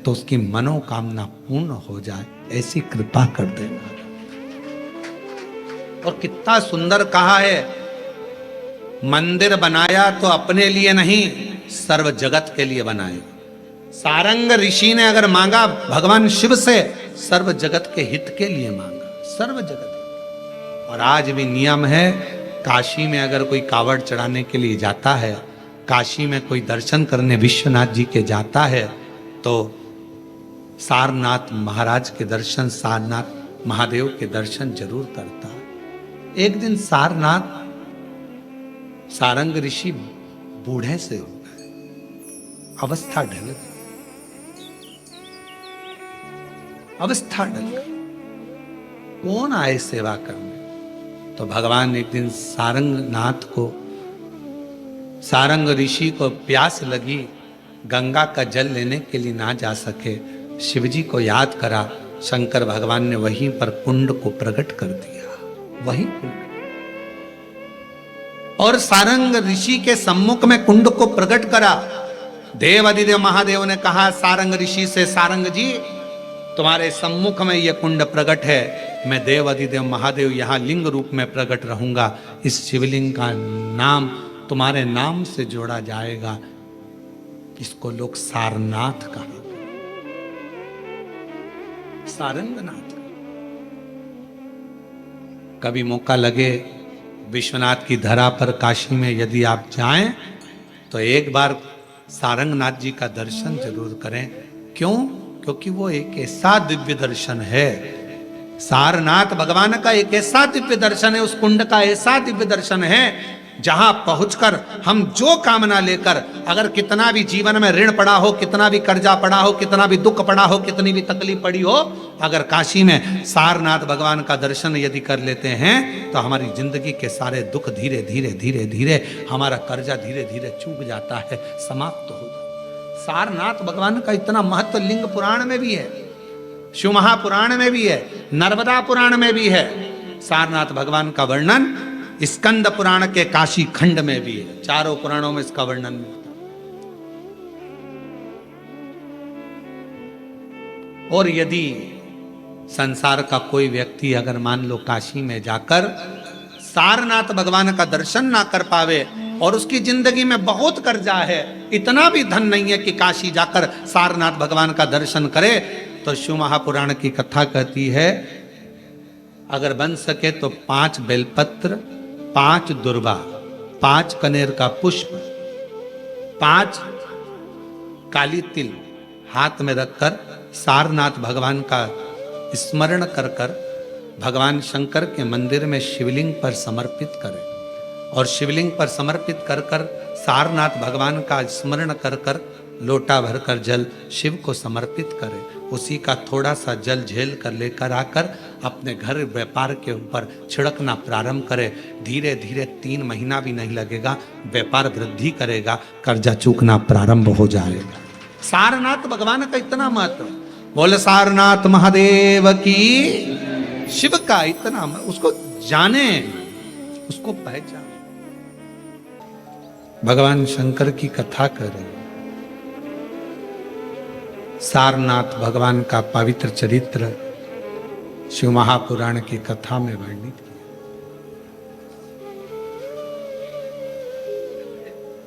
तो उसकी मनोकामना पूर्ण हो जाए, ऐसी कृपा कर देना। और कितना सुंदर कहा है, मंदिर बनाया तो अपने लिए नहीं सर्व जगत के लिए बनाए। सारंग ऋषि ने अगर मांगा भगवान शिव से, सर्व जगत के हित के लिए मांगा, सर्व जगत। और आज भी नियम है, काशी में अगर कोई कावड़ चढ़ाने के लिए जाता है, काशी में कोई दर्शन करने विश्वनाथ जी के जाता है तो सारनाथ महाराज के दर्शन, सारनाथ महादेव के दर्शन जरूर करता है। एक दिन सारंग ऋषि बूढ़े से हो गए, अवस्था ढल गई, अवस्था डल गई, कौन आए सेवा करने। तो भगवान एक दिन सारंगनाथ को, सारंग ऋषि को प्यास लगी, गंगा का जल लेने के लिए ना जा सके, शिवजी को याद करा, शंकर भगवान ने वहीं पर कुंड को प्रकट कर दिया, वहीं कुंड। और सारंग ऋषि के सम्मुख में कुंड को प्रकट करा। देव अधिदेव महादेव ने कहा सारंग ऋषि से, सारंग जी तुम्हारे सम्मुख में यह कुंड प्रकट है, मैं देव अधिदेव महादेव यहां लिंग रूप में प्रकट रहूंगा, इस शिवलिंग का नाम तुम्हारे नाम से जोड़ा जाएगा, इसको लोग सारनाथ कहा, सारंगनाथ। कभी मौका लगे विश्वनाथ की धरा पर काशी में यदि आप जाएं तो एक बार सारंगनाथ जी का दर्शन जरूर करें। क्यों? क्योंकि वो एक ऐसा दिव्य दर्शन है, सारनाथ भगवान का एक ऐसा दिव्य दर्शन है, उस कुंड का ऐसा दिव्य दर्शन है जहां पहुंचकर हम जो कामना लेकर, अगर कितना भी जीवन में ऋण पड़ा हो, कितना भी कर्जा पड़ा हो, कितना भी दुख पड़ा हो, कितनी भी तकलीफ पड़ी हो, अगर काशी में सारनाथ भगवान का दर्शन यदि कर लेते हैं तो हमारी जिंदगी के सारे दुख धीरे धीरे धीरे धीरे, हमारा कर्जा धीरे धीरे चूक जाता है, समाप्त हो जाता है। सारनाथ भगवान का इतना महत्व लिंग पुराण में भी है, शिव महापुराण में भी है, नर्मदा पुराण में भी है। सारनाथ भगवान का वर्णन स्कंद पुराण के काशी खंड में भी है, चारों पुराणों में इसका वर्णन मिलता है। और यदि संसार का कोई व्यक्ति अगर मान लो काशी में जाकर सारनाथ भगवान का दर्शन ना कर पावे और उसकी जिंदगी में बहुत कर्जा है, इतना भी धन नहीं है कि काशी जाकर सारनाथ भगवान का दर्शन करे, तो शिव महापुराण की कथा कहती है अगर बन सके तो 5 बेलपत्र, 5 दुर्वा, 5 कनेर का पुष्प, 5 काली तिल हाथ में रखकर सारनाथ भगवान का स्मरण कर कर भगवान शंकर के मंदिर में शिवलिंग पर समर्पित करें। और शिवलिंग पर समर्पित कर कर सारनाथ भगवान का स्मरण कर कर लोटा भरकर जल शिव को समर्पित करें। उसी का थोड़ा सा जल झेल कर लेकर आकर अपने घर व्यापार के ऊपर छिड़कना प्रारंभ करें। धीरे धीरे 3 महीना भी नहीं लगेगा, व्यापार वृद्धि करेगा, कर्जा चूकना प्रारंभ हो जाएगा। सारनाथ भगवान का इतना महत्व, बोले सारनाथ महादेव की, शिव का इतना, उसको जाने, उसको पहचान। भगवान शंकर की कथा करें, सारनाथ भगवान का पवित्र चरित्र शिव महापुराण की कथा में वर्णित किया।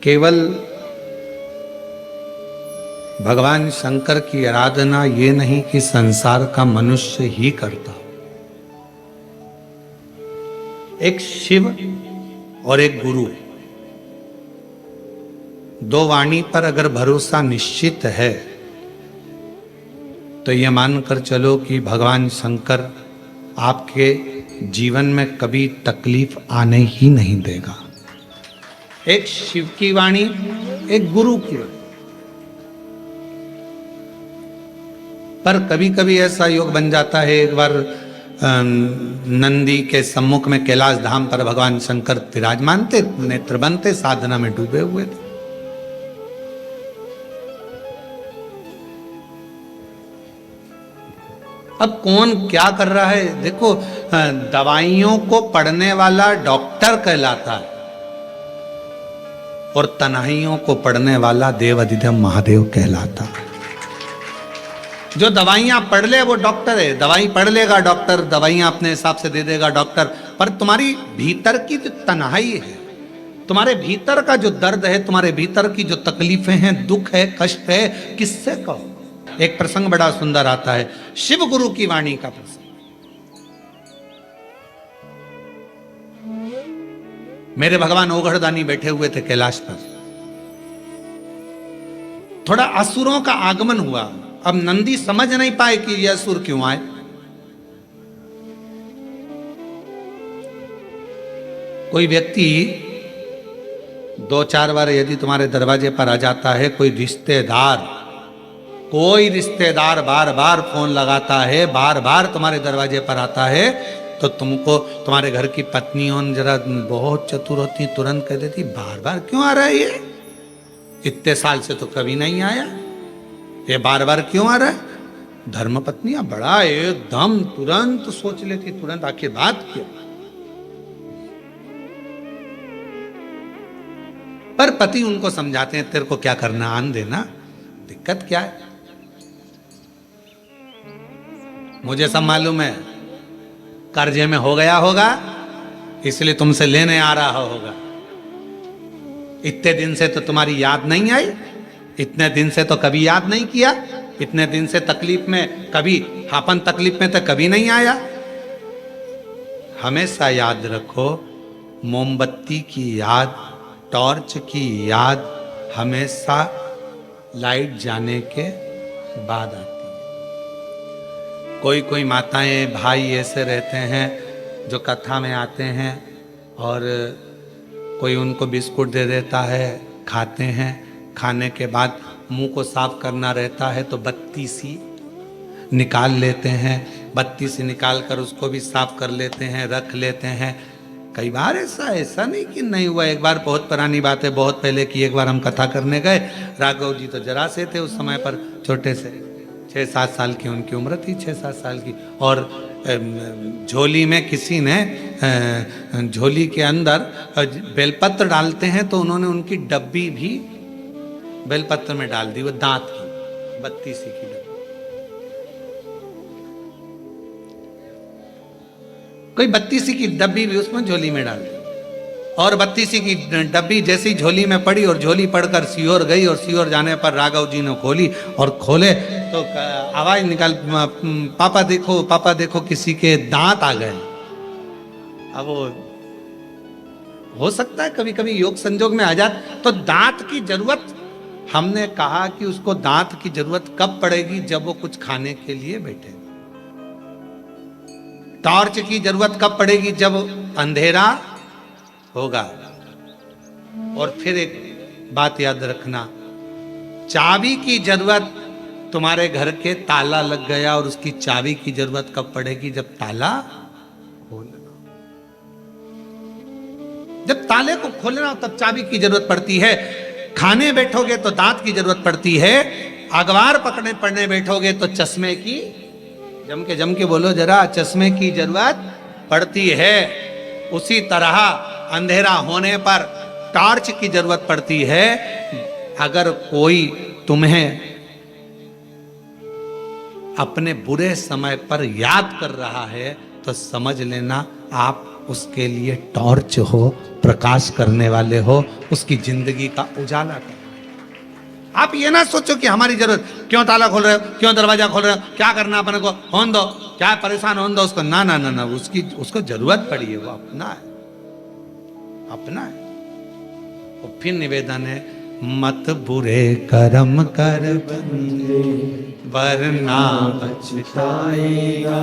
केवल भगवान शंकर की आराधना ये नहीं कि संसार का मनुष्य ही करता, एक शिव और एक गुरु, 2 वाणी पर अगर भरोसा निश्चित है तो ये मानकर चलो कि भगवान शंकर आपके जीवन में कभी तकलीफ आने ही नहीं देगा। एक शिव की वाणी, एक गुरु की वाणी। पर कभी कभी ऐसा योग बन जाता है, एक बार नंदी के सम्मुख में कैलाश धाम पर भगवान शंकर विराजमान थे, नेत्र बंद थे, साधना में डूबे हुए थे। अब कौन क्या कर रहा है देखो, दवाइयों को पढ़ने वाला डॉक्टर कहलाता है और तन्हाइयों को पढ़ने वाला देव अधिदेव महादेव कहलाता है। जो दवाइयां पढ़ ले वो डॉक्टर है, दवाई पढ़ लेगा डॉक्टर, दवाइयां अपने हिसाब से दे देगा डॉक्टर, पर तुम्हारी भीतर की जो तन्हाई है, तुम्हारे भीतर का जो दर्द है, तुम्हारे भीतर की जो तकलीफें हैं, दुख है, कष्ट है, किससे कहो। एक प्रसंग बड़ा सुंदर आता है, शिव गुरु की वाणी का प्रसंग। मेरे भगवान ओघड़दानी बैठे हुए थे कैलाश पर, थोड़ा असुरों का आगमन हुआ। अब नंदी समझ नहीं पाए कि यह असुर क्यों आए। कोई व्यक्ति 2-4 बार यदि तुम्हारे दरवाजे पर आ जाता है, कोई रिश्तेदार कोई रिश्तेदार बार बार फोन लगाता है, बार बार तुम्हारे दरवाजे पर आता है, तो तुमको तुम्हारे घर की पत्नियों जरा बहुत चतुर होती, तुरंत कह देती बार बार क्यों आ रहा है ये, इतने साल से तो कभी नहीं आया, ये बार बार क्यों आ रहा है। धर्म पत्नियां बड़ा एकदम तुरंत सोच लेती, तुरंत आखिर बात क्या। पर पति उनको समझाते हैं तेरे को क्या करना, आन देना, दिक्कत क्या है, मुझे सब मालूम है, कर्जे में हो गया होगा इसलिए तुमसे लेने आ रहा होगा, इतने दिन से तो तुम्हारी याद नहीं आई, इतने दिन से तो कभी याद नहीं किया, इतने दिन से तकलीफ में कभी, अपन तकलीफ में तो कभी नहीं आया। हमेशा याद रखो, मोमबत्ती की याद, टॉर्च की याद हमेशा लाइट जाने के बाद आती है। कोई कोई माताएं भाई ऐसे रहते हैं जो कथा में आते हैं और कोई उनको बिस्कुट दे देता है, खाते हैं, खाने के बाद मुंह को साफ करना रहता है तो बत्ती सी निकाल लेते हैं, बत्ती से निकाल कर उसको भी साफ कर लेते हैं, रख लेते हैं। कई बार ऐसा नहीं कि नहीं हुआ, एक बार बहुत पुरानी बात है, बहुत पहले की, एक बार हम कथा करने गए, राघव जी तो जरा से थे उस समय पर, छोटे से 6-7 साल की उनकी उम्र थी, 6-7 साल की, और झोली में किसी ने झोली के अंदर बेलपत्र डालते हैं तो उन्होंने उनकी डब्बी भी बेलपत्र में डाल दी, वो दांत की बत्ती सी की डब्बी। कोई बत्ती सी की डब्बी भी उसमें झोली में डाल दी, और बत्ती सी की डब्बी जैसी झोली में पड़ी और झोली पड़कर सीहोर गई, और सीहोर जाने पर राघव जी ने खोली, और खोले तो आवाज निकाल, पापा देखो, पापा देखो, किसी के दांत आ गए। अब वो हो सकता है कभी कभी योग संजोग में आ जाए, तो दांत की जरूरत, हमने कहा कि उसको दांत की जरूरत कब पड़ेगी, जब वो कुछ खाने के लिए बैठे। टॉर्च की जरूरत कब पड़ेगी, जब अंधेरा होगा। और फिर एक बात याद रखना, चाबी की जरूरत, तुम्हारे घर के ताला लग गया और उसकी चाबी की जरूरत कब पड़ेगी, जब ताला खोलना, जब ताले को खोलना हो तब चाबी की जरूरत पड़ती है। खाने बैठोगे तो दांत की जरूरत पड़ती है, अखबार पढ़ने बैठोगे तो चश्मे की, जम के बोलो जरा, चश्मे की जरूरत पड़ती है। उसी तरह अंधेरा होने पर टॉर्च की जरूरत पड़ती है। अगर कोई तुम्हें अपने बुरे समय पर याद कर रहा है तो समझ लेना आप उसके लिए टॉर्च हो, प्रकाश करने वाले हो, उसकी जिंदगी का उजाला कर। आप ये ना सोचो कि हमारी जरूरत, क्यों ताला खोल रहे हो, क्यों दरवाजा खोल रहे हो, क्या करना अपने को, होन दो, क्या परेशान होन दो उसको, ना ना ना ना, उसको जरूरत पड़ी है, वो अपना है, अपना है। और फिर निवेदन है, मत बुरे कर्म कर बंदे वरना पछताएगा,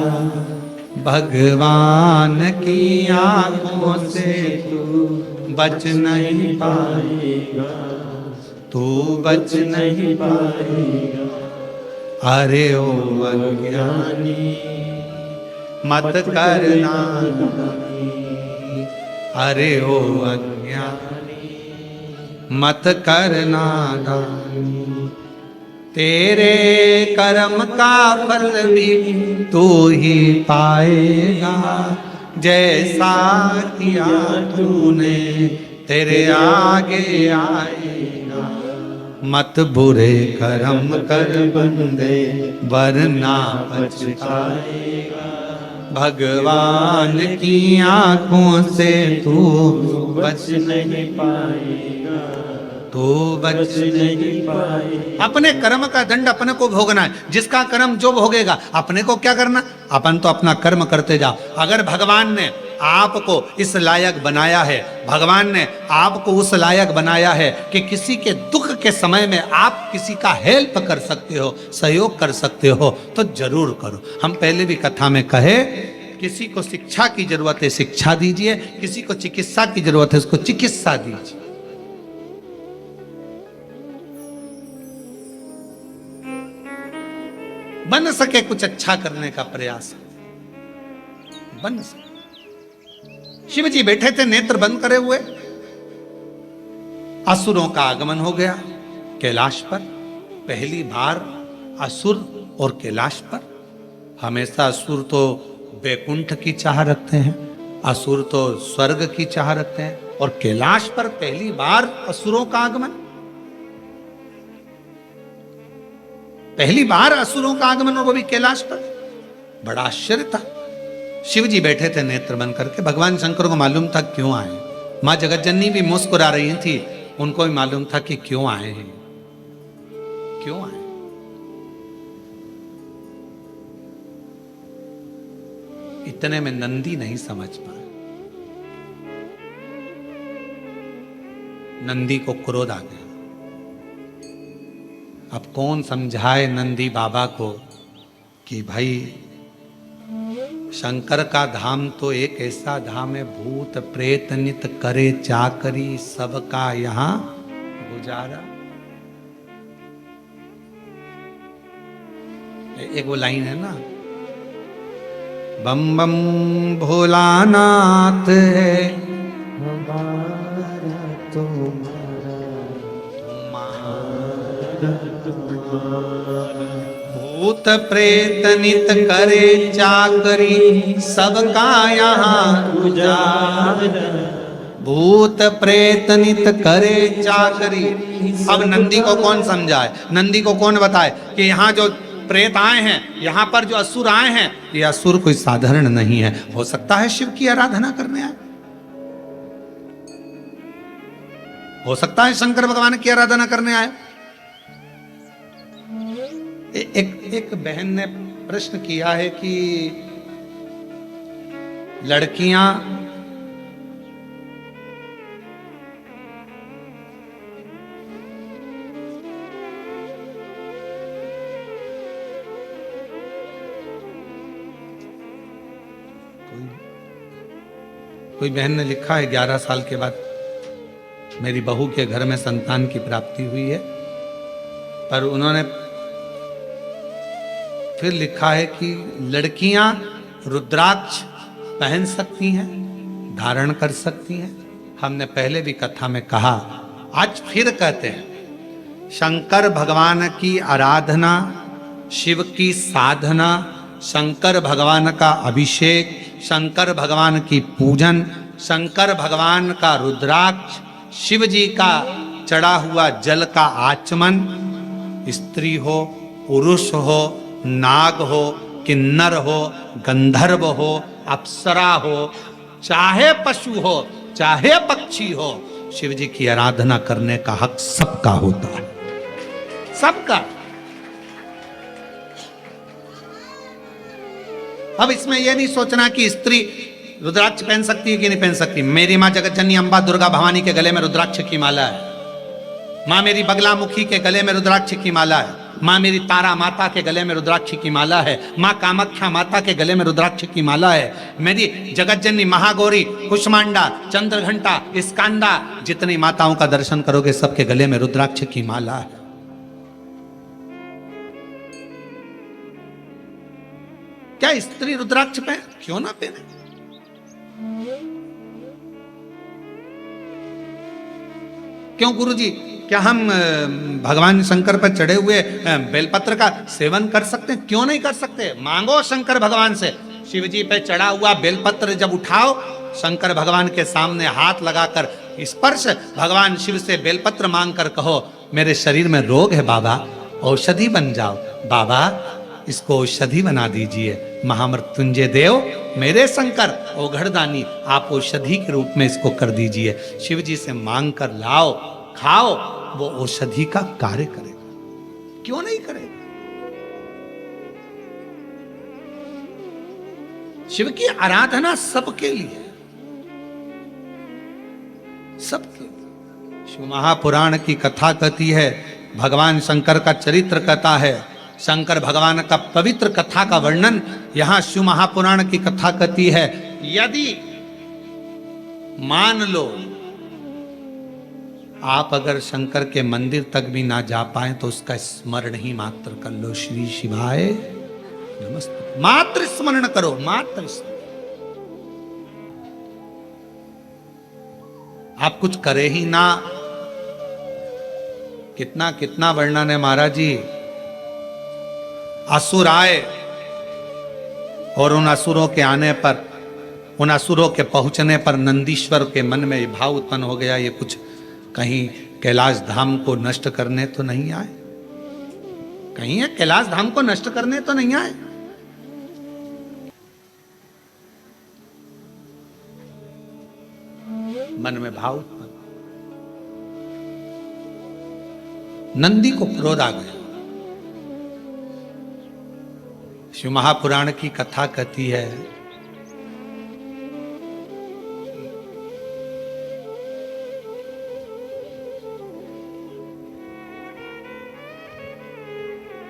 भगवान की आंखों से तू बच नहीं पाएगा, तू बच नहीं पाएगा। अरे ओ अज्ञानी मत करना, अरे ओ अज्ञानी मत करना दानी, तेरे कर्म का फल भी तू ही पाएगा, जैसा किया तूने तेरे आगे आएगा। मत बुरे कर्म कर बंदे वरना पछताएगा, भगवान की आंखों से तू बच नहीं पाएगा, तू बच नहीं पाएगा। अपने कर्म का दंड अपने को भोगना है, जिसका कर्म जो भोगेगा, अपने को क्या करना, अपन तो अपना कर्म करते जाओ। अगर भगवान ने आपको इस लायक बनाया है, भगवान ने आपको उस लायक बनाया है कि किसी के दुख के समय में आप किसी का हेल्प कर सकते हो, सहयोग कर सकते हो, तो जरूर करो। हम पहले भी कथा में कहे, किसी को शिक्षा की जरूरत है शिक्षा दीजिए, किसी को चिकित्सा की जरूरत है उसको चिकित्सा दीजिए। बन सके कुछ अच्छा करने का प्रयास, बन सके। शिव जी बैठे थे नेत्र बंद करे हुए, असुरों का आगमन हो गया कैलाश पर। पहली बार असुर और कैलाश पर। हमेशा असुर तो वैकुंठ की चाह रखते हैं, असुर तो स्वर्ग की चाह रखते हैं, और कैलाश पर पहली बार असुरों का आगमन। पहली बार असुरों का आगमन और वो भी कैलाश पर। बड़ा आश्चर्य था। शिव जी बैठे थे नेत्र बंद करके। भगवान शंकर को मालूम था क्यों आए। मां जगतजननी भी मुस्कुरा रही थी, उनको भी मालूम था कि क्यों आए हैं, क्यों आए। इतने में नंदी नहीं समझ पाए। नंदी को क्रोध आ गया। अब कौन समझाए नंदी बाबा को कि भाई शंकर का धाम तो एक ऐसा धाम है, भूत प्रेत नित करे चाकरी, सबका यहां गुजारा। एक वो लाइन है ना, बम बम भोलानाथ है हमारा तुम्हारा भूत प्रेत नित करे चाकरी, सबका यहाँ गुजारा। भूत प्रेत नित करे चाकरी। अब नंदी को कौन समझाए, नंदी को कौन बताए कि यहाँ जो प्रेत आए हैं, यहाँ पर जो असुर आए हैं, ये असुर कोई साधारण नहीं है। हो सकता है शिव की आराधना करने आए, हो सकता है शंकर भगवान की आराधना करने आए। एक बहन ने प्रश्न किया है कि लड़कियां कोई बहन ने लिखा है 11 साल के बाद मेरी बहू के घर में संतान की प्राप्ति हुई है, पर उन्होंने फिर लिखा है कि लड़कियां रुद्राक्ष पहन सकती हैं, धारण कर सकती हैं। हमने पहले भी कथा में कहा, आज फिर कहते हैं, शंकर भगवान की आराधना, शिव की साधना, शंकर भगवान का अभिषेक, शंकर भगवान की पूजन, शंकर भगवान का रुद्राक्ष, शिव जी का चढ़ा हुआ जल का आचमन, स्त्री हो, पुरुष हो, नाग हो, किन्नर हो, गंधर्व हो, अप्सरा हो, चाहे पशु हो, चाहे पक्षी हो, शिव जी की आराधना करने का हक सबका होता है, सबका। अब इसमें यह नहीं सोचना कि स्त्री रुद्राक्ष पहन सकती है कि नहीं पहन सकती। मेरी मां जगतजननी अंबा दुर्गा भवानी के गले में रुद्राक्ष की माला है, मां मेरी बगलामुखी के गले में रुद्राक्ष की माला है, मां मेरी तारा माता के गले में रुद्राक्ष की माला है, मां कामाख्या माता के गले में रुद्राक्ष की माला है, मेरी जगतजननी महागौरी, कुष्मांडा, चंद्रघंटा, स्कांदा, जितनी माताओं का दर्शन करोगे सबके गले में रुद्राक्ष की माला है। क्या स्त्री रुद्राक्ष पहन, क्यों ना पहने? क्यों गुरुजी, क्या हम भगवान शंकर पर चढ़े हुए बेलपत्र का सेवन कर सकते हैं? क्यों नहीं कर सकते? मांगो शंकर भगवान से। शिव जी पे चढ़ा हुआ बेलपत्र जब उठाओ, शंकर भगवान के सामने हाथ लगाकर स्पर्श, भगवान शिव से बेलपत्र मांग कर कहो, मेरे शरीर में रोग है बाबा, औषधि बन जाओ बाबा, इसको औषधि बना दीजिए। महामृत्युंजय देव, मेरे शंकर औघड़दानी, आप औषधि के रूप में इसको कर दीजिए। शिव जी से मांग कर लाओ, खाओ, वो औषधि का कार्य करेगा। क्यों नहीं करेगा? शिव की आराधना सबके लिए, सबके लिए। शिव महापुराण की कथा कहती है, भगवान शंकर का चरित्र कथा है, शंकर भगवान का पवित्र कथा का वर्णन यहां शिव महापुराण की कथा कहती है। यदि मान लो आप अगर शंकर के मंदिर तक भी ना जा पाए तो उसका स्मरण ही मात्र कर लो, श्री शिवाय नमस्ते। मात्र स्मरण करो, मात्र स्मरण। आप कुछ करे ही ना। कितना कितना वर्णन है महाराज जी। असुर आए और उन असुरों के आने पर, उन असुरों के पहुंचने पर नंदीश्वर के मन में ये भाव उत्पन्न हो गया, ये कुछ कहीं कैलाश धाम को नष्ट करने तो नहीं आए, कहीं ये कैलाश धाम को नष्ट करने तो नहीं आए। मन में भाव उत्पन्न, नंदी को क्रोध आ गया। शिव महापुराण की कथा कहती है,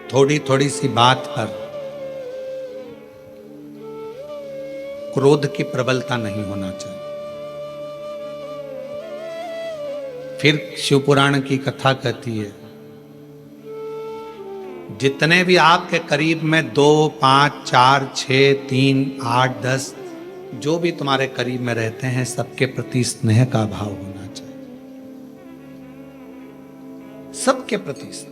थोड़ी थोड़ी सी बात पर क्रोध की प्रबलता नहीं होना चाहिए। फिर शिव पुराण की कथा कहती है, जितने भी आपके करीब में 2, 5, 4, 6, 3, 8, 10 जो भी तुम्हारे करीब में रहते हैं, सबके प्रति स्नेह का भाव होना चाहिए, सबके प्रति स्नेह।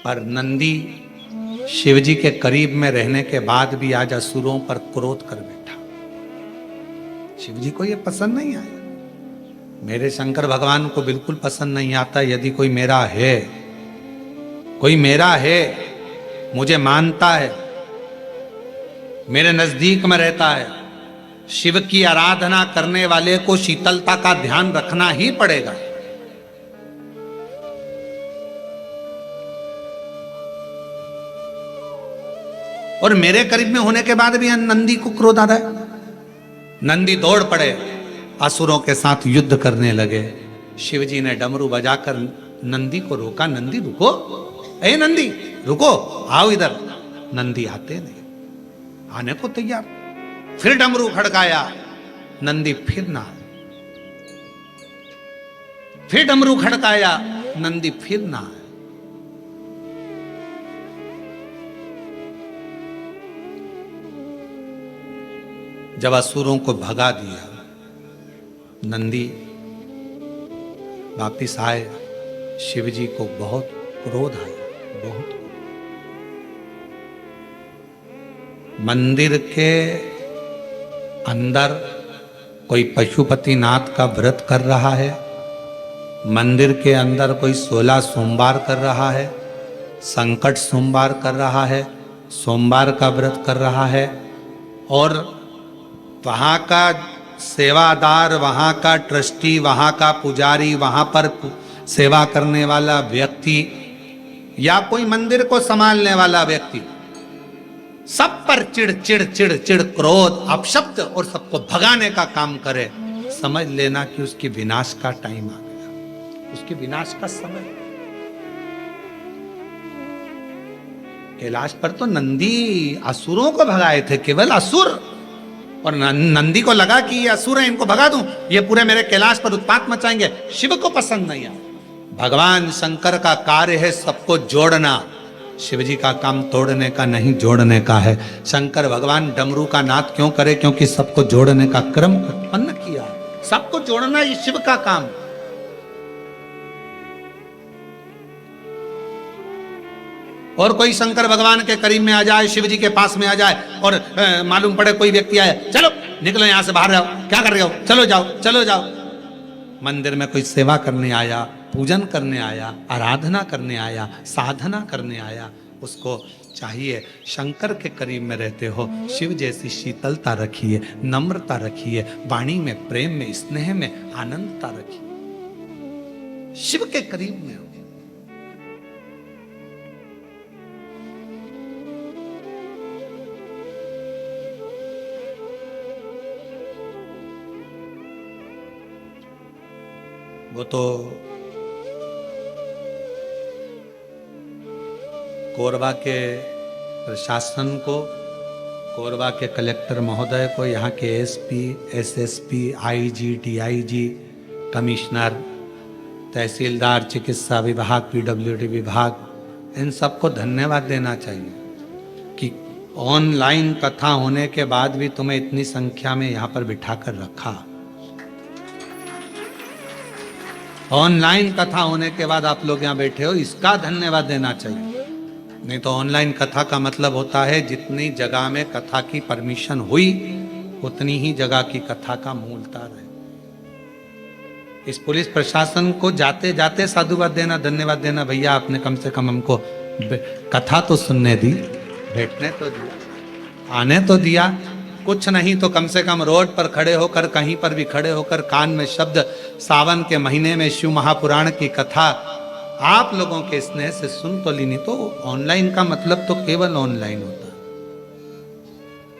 पर नंदी शिवजी के करीब में रहने के बाद भी आज असुरों पर क्रोध कर बैठा। शिवजी को यह पसंद नहीं आया। मेरे शंकर भगवान को बिल्कुल पसंद नहीं आता यदि कोई मेरा है, कोई मेरा है, मुझे मानता है, मेरे नजदीक में रहता है। शिव की आराधना करने वाले को शीतलता का ध्यान रखना ही पड़ेगा। और मेरे करीब में होने के बाद भी नंदी को क्रोध आता है। नंदी दौड़ पड़े, असुरों के साथ युद्ध करने लगे। शिवजी ने डमरू बजाकर नंदी को रोका। नंदी रुको, ए नंदी रुको, आओ इधर। नंदी आते नहीं, आने को तैयार। फिर डमरू खड़काया, नंदी फिर ना आए। फिर डमरू खड़काया, नंदी फिर ना आए। जब असुरों को भगा दिया, नंदी वापिस आए। शिवजी को बहुत क्रोध आया, बहुत। मंदिर के अंदर कोई पशुपतिनाथ का व्रत कर रहा है, मंदिर के अंदर कोई 16 सोमवार कर रहा है, संकट सोमवार कर रहा है, सोमवार का व्रत कर रहा है, और वहाँ का सेवादार, वहाँ का ट्रस्टी, वहाँ का पुजारी, वहाँ पर सेवा करने वाला व्यक्ति या कोई मंदिर को संभालने वाला व्यक्ति, सब पर चिड़ चिड़ चिड़ चिड़, क्रोध, अपशब्द और सबको भगाने का काम करे, समझ लेना कि उसकी विनाश का टाइम आ गया, उसकी विनाश का समय। कैलाश पर तो नंदी असुरों को भगाए थे, केवल असुर। और नंदी को लगा कि ये असुर है, इनको भगा दूं, ये पूरे मेरे कैलाश पर उत्पात मचाएंगे। शिव को पसंद नहीं आया। भगवान शंकर का कार्य है सबको जोड़ना, शिवजी का काम तोड़ने का नहीं, जोड़ने का है। शंकर भगवान डमरू का नाद क्यों करे? क्योंकि सबको जोड़ने का क्रम उत्पन्न किया, सबको जोड़ना ये शिव का काम। और कोई शंकर भगवान के करीब में आ जाए, शिव जी के पास में आ जाए और मालूम पड़े कोई व्यक्ति आए, चलो निकलो यहां से, बाहर जाओ, क्या कर रहे हो, चलो जाओ, चलो जाओ। मंदिर में कोई सेवा करने आया, पूजन करने आया, आराधना करने आया, साधना करने आया, उसको चाहिए शंकर के करीब में रहते हो, शिव जैसी शीतलता रखिए, नम्रता रखिए, वाणी में प्रेम में स्नेह में आनंदता रखिए, शिव के करीब में हो। वो तो कोरबा के प्रशासन को, कोरबा के कलेक्टर महोदय को, यहाँ के SP, SSP, IG, DIG, commissioner, तहसीलदार, चिकित्सा विभाग, पीडब्ल्यूडी विभाग, इन सबको धन्यवाद देना चाहिए कि ऑनलाइन कथा होने के बाद भी तुम्हें इतनी संख्या में यहां पर बिठाकर रखा। ऑनलाइन कथा होने के बाद आप लोग यहां बैठे हो, इसका धन्यवाद देना चाहिए। नहीं तो ऑनलाइन कथा का मतलब होता है जितनी जगह में कथा की परमिशन हुई उतनी ही जगह की कथा का मूलता रहे। इस पुलिस प्रशासन को जाते जाते साधुवाद देना, धन्यवाद देना, भैया आपने कम से कम हमको कथा तो सुनने दी, बैठने तो दिया, आने तो दिया। कुछ नहीं तो कम से कम रोड पर खड़े होकर, कहीं पर भी खड़े होकर कान में शब्द, सावन के महीने में शिव महापुराण की कथा आप लोगों के स्नेह से सुन तो ली। नहीं तो ऑनलाइन का मतलब तो केवल ऑनलाइन होता,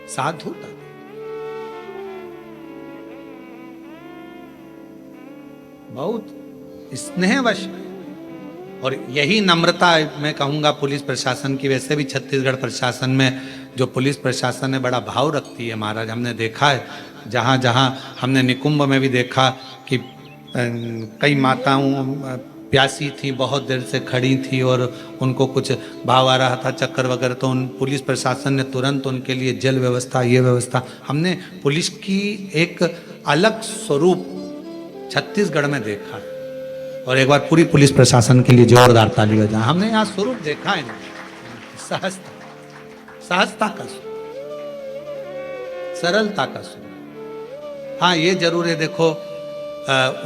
साधुता। बहुत स्नेहवश और यही नम्रता मैं कहूंगा पुलिस प्रशासन की। वैसे भी छत्तीसगढ़ प्रशासन में जो पुलिस प्रशासन है बड़ा भाव रखती है महाराज। हमने देखा है जहाँ जहाँ हमने निकुंभ में भी देखा कि कई माताओं प्यासी थी, बहुत देर से खड़ी थी और उनको कुछ भाव आ रहा था, चक्कर वगैरह, तो उन पुलिस प्रशासन ने तुरंत उनके लिए जल व्यवस्था, ये व्यवस्था। हमने पुलिस की एक अलग स्वरूप छत्तीसगढ़ में देखा है। और एक बार पूरी पुलिस प्रशासन के लिए जोरदार ताली बजाएं। हमने यहाँ स्वरूप देखा है, सहजता, सहजता का स्वरूप, सरलता का स्वरूप। हाँ ये जरूर है, देखो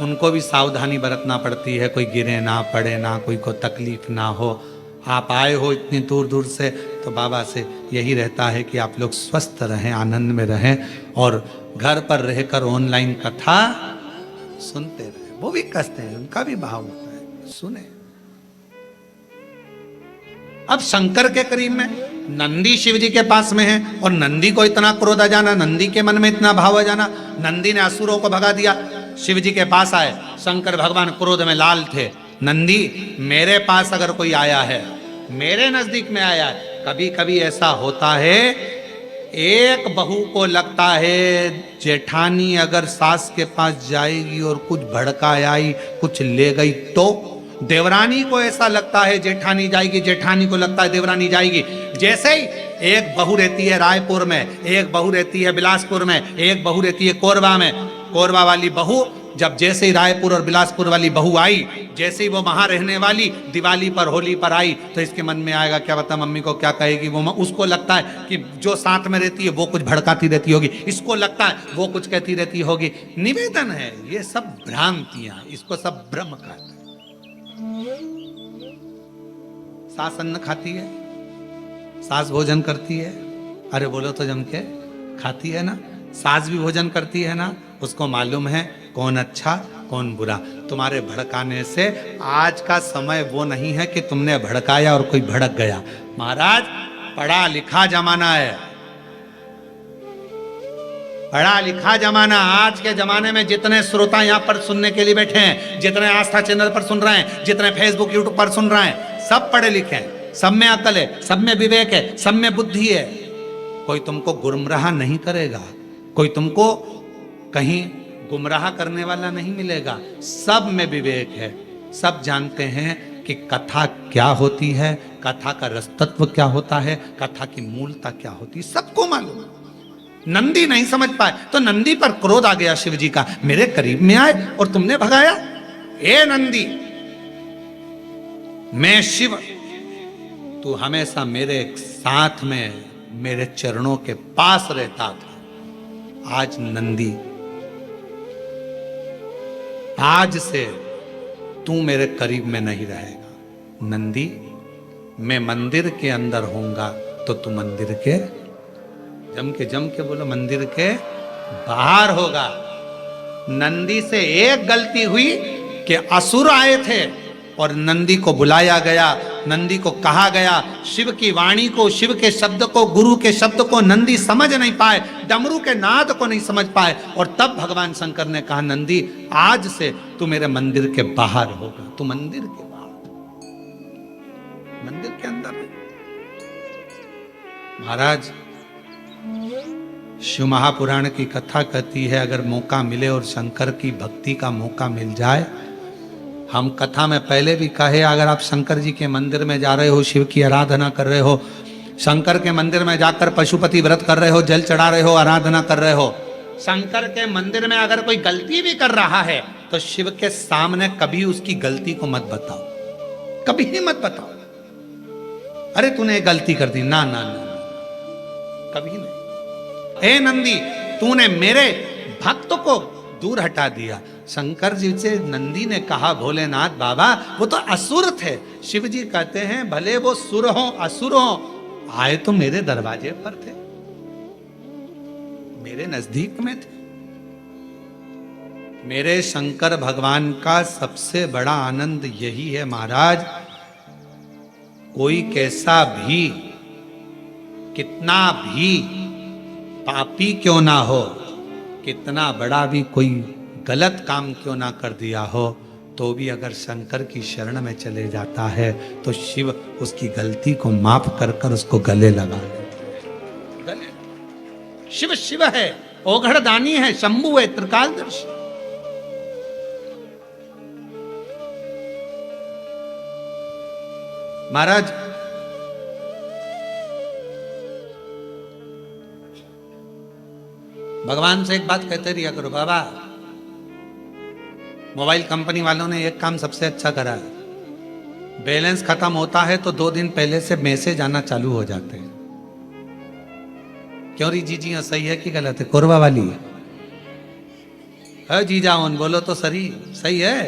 उनको भी सावधानी बरतना पड़ती है, कोई गिरे ना, पड़े ना, कोई को तकलीफ ना हो। आप आए हो इतनी दूर दूर से, तो बाबा से यही रहता है कि आप लोग स्वस्थ रहें, आनंद में रहें और घर पर रहकर ऑनलाइन कथा सुनते रहे। वो भी कसते हैं, उनका भी भाव होता है, सुने। अब शंकर के करीब में नंदी शिव जी के पास में है और नंदी को इतना क्रोध आ जाना, नंदी के मन में इतना भाव आ जाना, नंदी ने असुरों को भगा दिया, शिव जी के पास आए। शंकर भगवान क्रोध में लाल थे। नंदी मेरे पास अगर कोई आया है, मेरे नजदीक में आया है, कभी कभी ऐसा होता है एक बहू को लगता है जेठानी अगर सास के पास जाएगी और कुछ भड़का आई, कुछ ले गई, तो देवरानी को ऐसा लगता है जेठानी जाएगी, जेठानी को लगता है देवरानी जाएगी। जैसे ही एक बहू रहती है रायपुर में, एक बहू रहती है बिलासपुर में, एक बहू रहती है कोरबा में। कोरबा वाली बहू जब जैसे ही रायपुर और बिलासपुर वाली बहू आई, जैसे ही वो वहां रहने वाली दिवाली पर, होली पर आई, तो इसके मन में आएगा क्या बता मम्मी को क्या कहेगी वो। उसको लगता है कि जो साथ में रहती है वो कुछ भड़काती रहती होगी, इसको लगता है वो कुछ कहती रहती होगी। निवेदन है, ये सब भ्रांतियां, इसको सब भ्रम कहते हैं। सास अन्न खाती है, सास भोजन करती है, अरे बोलो तो जम के खाती है ना। सास भी भोजन करती है ना, उसको मालूम है कौन अच्छा कौन बुरा। तुम्हारे भड़काने से आज का समय वो नहीं है कि तुमने भड़काया और कोई भड़क गया। महाराज पढ़ा लिखा जमाना है, पढ़ा लिखा जमाना। आज के जमाने में जितने श्रोता यहाँ पर सुनने के लिए बैठे हैं, जितने आस्था चैनल पर सुन रहे हैं, जितने फेसबुक यूट्यूब पर सुन रहे हैं, सब पढ़े लिखे हैं, सब में अकल है, सब में विवेक है, सब में बुद्धि है। कोई तुमको गुमराह नहीं करेगा, कोई तुमको कहीं गुमराह करने वाला नहीं मिलेगा। सब में विवेक है, सब जानते हैं कि कथा क्या होती है, कथा का रसतत्व क्या होता है, कथा की मूलता क्या होती है, सबको मालूम है। नंदी नहीं समझ पाए तो नंदी पर क्रोध आ गया शिव जी का, मेरे करीब में आए और तुमने भगाया। ए नंदी, मैं शिव, तू हमेशा मेरे साथ में मेरे चरणों के पास रहता था। आज नंदी, आज से तू मेरे करीब में नहीं रहेगा। नंदी, मैं मंदिर के अंदर होऊंगा तो तू मंदिर के, जम के बोलो, मंदिर के बाहर होगा। नंदी से एक गलती हुई कि असुर आए थे और नंदी को बुलाया गया, नंदी को कहा गया। शिव की वाणी को, शिव के शब्द को, गुरु के शब्द को नंदी समझ नहीं पाए, डमरू के नाद को नहीं समझ पाए। और तब भगवान शंकर ने कहा, नंदी आज से तू मेरे मंदिर के बाहर होगा। तू मंदिर के बाहर, मंदिर के अंदर। महाराज शिव महापुराण की कथा कहती है, अगर मौका मिले और शंकर की भक्ति का मौका मिल जाए, हम कथा में पहले भी कहे, अगर आप शंकर जी के मंदिर में जा रहे हो, शिव की आराधना कर रहे हो, शंकर के मंदिर में जाकर पशुपति व्रत कर रहे हो, जल चढ़ा रहे हो, आराधना कर रहे हो, शंकर के मंदिर में अगर कोई गलती भी कर रहा है तो शिव के सामने कभी उसकी गलती को मत बताओ, कभी ही मत बताओ। अरे तूने गलती कर दी, ना ना ना, कभी नहीं। हे नंदी, तूने मेरे भक्त को दूर हटा दिया। शंकर जी से नंदी ने कहा, भोलेनाथ बाबा वो तो असुर थे। शिव जी कहते हैं भले वो सुर हो असुर हो, आए तो मेरे दरवाजे पर थे, मेरे नजदीक में थे। मेरे शंकर भगवान का सबसे बड़ा आनंद यही है महाराज, कोई कैसा भी, कितना भी पापी क्यों ना हो, कितना बड़ा भी कोई गलत काम क्यों ना कर दिया हो, तो भी अगर शंकर की शरण में चले जाता है तो शिव उसकी गलती को माफ कर कर उसको गले लगा लेते हैं। शिव शिव है, ओघड़ दानी है, शंभु है, त्रिकालदर्शी। महाराज भगवान से एक बात कहते रहिया करो, बाबा मोबाइल कंपनी वालों ने एक काम सबसे अच्छा करा है, बैलेंस खत्म होता है तो 2 दिन पहले से मैसेज आना चालू हो जाते हैं। क्यों री जीजी, सही है कि गलत है? कोरबा वाली है जीजा, उन बोलो तो सही है।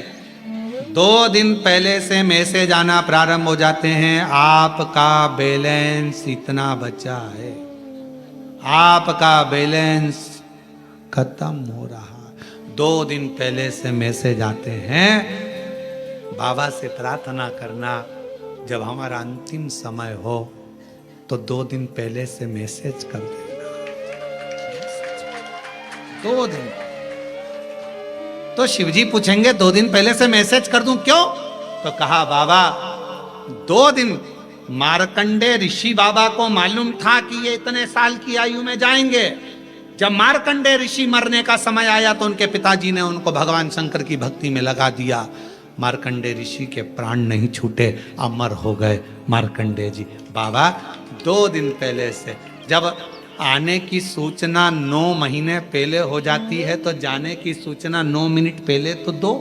2 दिन पहले से मैसेज आना प्रारंभ हो जाते हैं, आपका बैलेंस इतना बचा है, आपका बैलेंस खत्म हो रहा। 2 दिन पहले से मैसेज आते हैं। बाबा से प्रार्थना करना, जब हमारा अंतिम समय हो तो 2 दिन पहले से मैसेज कर देना। 2 दिन तो शिवजी पूछेंगे 2 दिन पहले से मैसेज कर दूं क्यों? तो कहा बाबा 2 दिन मार्कंडे ऋषि बाबा को मालूम था कि ये इतने साल की आयु में जाएंगे। जब मार्कंडे ऋषि मरने का समय आया तो उनके पिताजी ने उनको भगवान शंकर की भक्ति में लगा दिया। मार्कंडे ऋषि के प्राण नहीं छूटे, अमर हो गए मार्कंडे जी। बाबा 2 दिन पहले से, जब आने की सूचना 9 महीने पहले हो जाती है तो जाने की सूचना 9 मिनट पहले तो दो।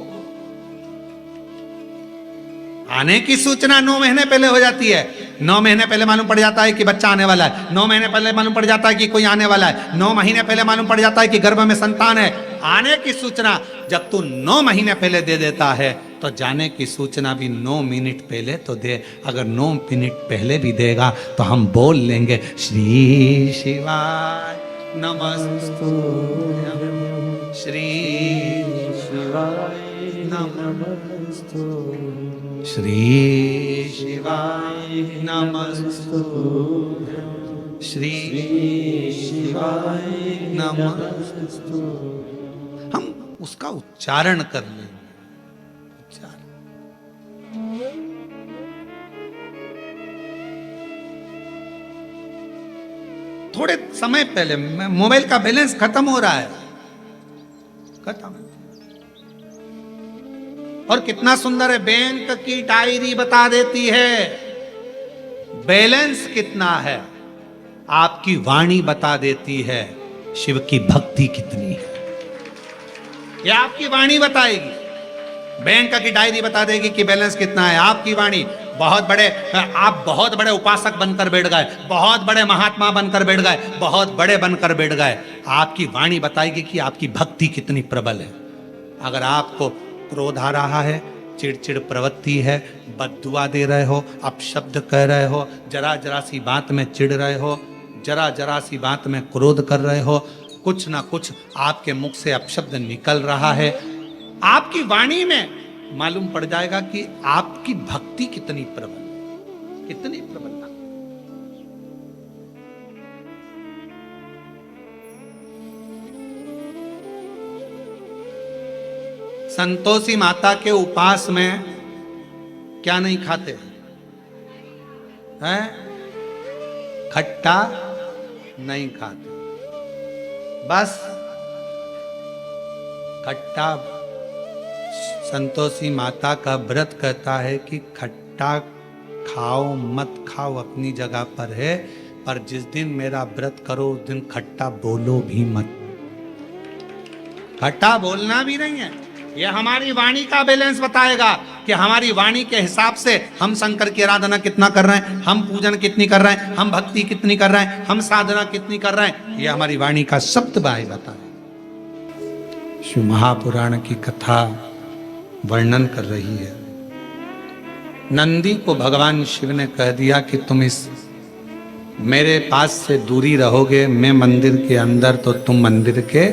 आने की सूचना 9 महीने पहले हो जाती है। 9 महीने पहले मालूम पड़ जाता है कि बच्चा आने वाला है, 9 महीने पहले मालूम पड़ जाता है कि कोई आने वाला है, 9 महीने पहले मालूम पड़ जाता है कि गर्भ में संतान है। आने की सूचना जब तू 9 महीने पहले दे देता है तो जाने की सूचना भी 9 मिनट पहले तो दे। अगर 9 मिनट पहले भी देगा तो हम बोल लेंगे श्री शिवाय नमस्तुभ्यं, श्री शिवाय नमस्तुभ्यं, श्री शिवाय नमस्तुभ्यं, श्री शिवाय नमस्तुभ्यं। हम उसका उच्चारण कर लेंगे। थोड़े समय पहले मोबाइल का बैलेंस खत्म हो रहा है, खत्म। और कितना सुंदर है, बैंक की डायरी बता देती है बैलेंस कितना है, आपकी वाणी बता देती है शिव की भक्ति कितनी है। ये आपकी वाणी बताएगी। बैंक की डायरी बता देगी कि बैलेंस कितना है, आपकी वाणी। आप बहुत बड़े उपासक बनकर बैठ गए, बहुत बड़े महात्मा बनकर बैठ गए, बहुत बड़े बनकर बैठ गए, आपकी वाणी बताएगी कि आपकी भक्ति कितनी प्रबल है। अगर आपको क्रोध आ रहा है, चिड़चिड़ प्रवृत्ति है, बद्दुआ दे रहे हो, अपशब्द कह रहे हो, जरा जरा सी बात में चिढ़ रहे हो, जरा जरा सी बात में क्रोध कर रहे हो, कुछ ना कुछ आपके मुख से अपशब्द निकल रहा है, आपकी वाणी में मालूम पड़ जाएगा कि आपकी भक्ति कितनी प्रबल, कितनी प्रबल। संतोषी माता के उपास में क्या नहीं खाते हैं? खट्टा नहीं खाते, बस खट्टा संतोषी माता का व्रत कहता है कि खट्टा खाओ मत खाओ अपनी जगह पर है, पर जिस दिन मेरा व्रत करो उस दिन खट्टा बोलो भी मत। खट्टा बोलना भी नहीं है। यह हमारी वाणी का बैलेंस बताएगा कि हमारी वाणी के हिसाब से हम शंकर की आराधना कितना कर रहे हैं, हम पूजन कितनी कर रहे हैं, हम भक्ति कितनी कर रहे हैं, हम साधना कितनी कर रहे हैं। यह हमारी वाणी का शब्द बाई बताए। शिव महापुराण की कथा वर्णन कर रही है। नंदी को भगवान शिव ने कह दिया कि तुम इस मेरे पास से दूरी रहोगे, मैं मंदिर के अंदर तो तुम मंदिर के।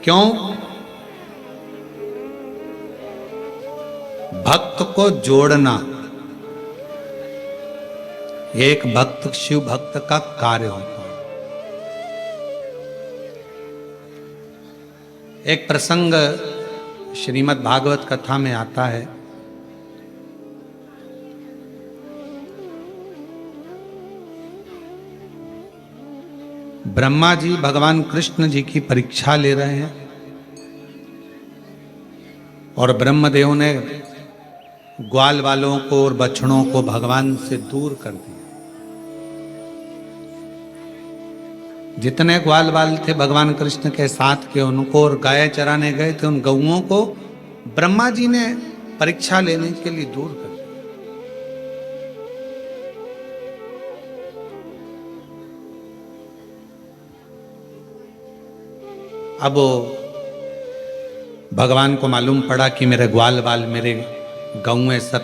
क्यों? भक्त को जोड़ना एक भक्त शिव भक्त का कार्य होता है। एक प्रसंग श्रीमद् भागवत कथा में आता है। ब्रह्मा जी भगवान कृष्ण जी की परीक्षा ले रहे हैं और ब्रह्मदेव ने ग्वाल वालों को और बछड़ों को भगवान से दूर कर दिया। जितने ग्वाल वाल थे भगवान कृष्ण के साथ के, उनको और गाय चराने गए थे, उन गऊओं को ब्रह्मा जी ने परीक्षा लेने के लिए दूर कर दिया। अब भगवान को मालूम पड़ा कि मेरे ग्वाल बाल मेरे गौएं सब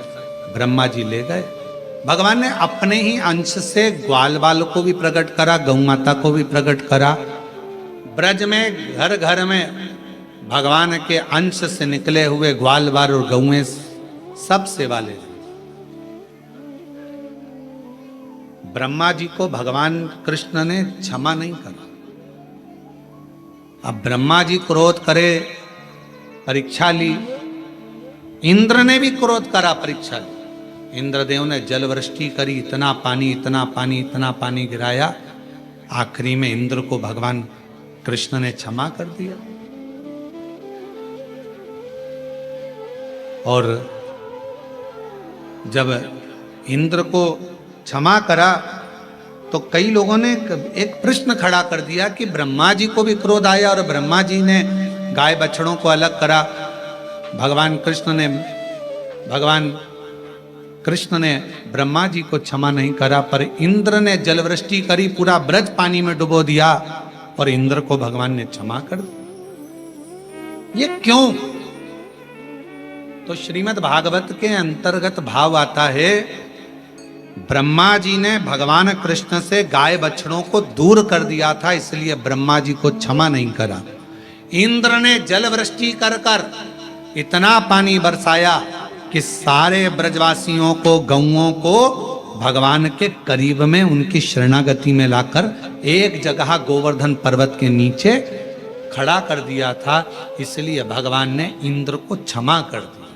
ब्रह्मा जी ले गए। भगवान ने अपने ही अंश से ग्वाल बाल को भी प्रकट करा, गौ माता को भी प्रकट करा। ब्रज में घर घर में भगवान के अंश से निकले हुए ग्वाल बाल और गौएं सब सेवा ले रहे। ब्रह्मा जी को भगवान कृष्ण ने क्षमा नहीं करा। अब ब्रह्मा जी क्रोध करे, परीक्षा ली। इंद्र ने भी क्रोध करा, परीक्षा ली। इंद्रदेव ने जल वृष्टि करी, इतना पानी इतना पानी इतना पानी गिराया। आखिरी में इंद्र को भगवान कृष्ण ने क्षमा कर दिया। और जब इंद्र को क्षमा करा तो कई लोगों ने एक प्रश्न खड़ा कर दिया कि ब्रह्मा जी को भी क्रोध आया और ब्रह्मा जी ने गाय बछड़ों को अलग करा, भगवान कृष्ण ने ब्रह्मा जी को क्षमा नहीं करा, पर इंद्र ने जलवृष्टि करी, पूरा ब्रज पानी में डुबो दिया और इंद्र को भगवान ने क्षमा कर दिया। ये क्यों? तो श्रीमद् भागवत के अंतर्गत भाव आता है, ब्रह्मा जी ने भगवान कृष्ण से गाय बछड़ों को दूर कर दिया था, इसलिए ब्रह्मा जी को क्षमा नहीं करा। इंद्र ने जल वृष्टि कर कर इतना पानी बरसाया कि सारे ब्रजवासियों को, गौओं को भगवान के करीब में उनकी शरणागति में लाकर एक जगह गोवर्धन पर्वत के नीचे खड़ा कर दिया था। इसलिए भगवान ने इंद्र को क्षमा कर दिया।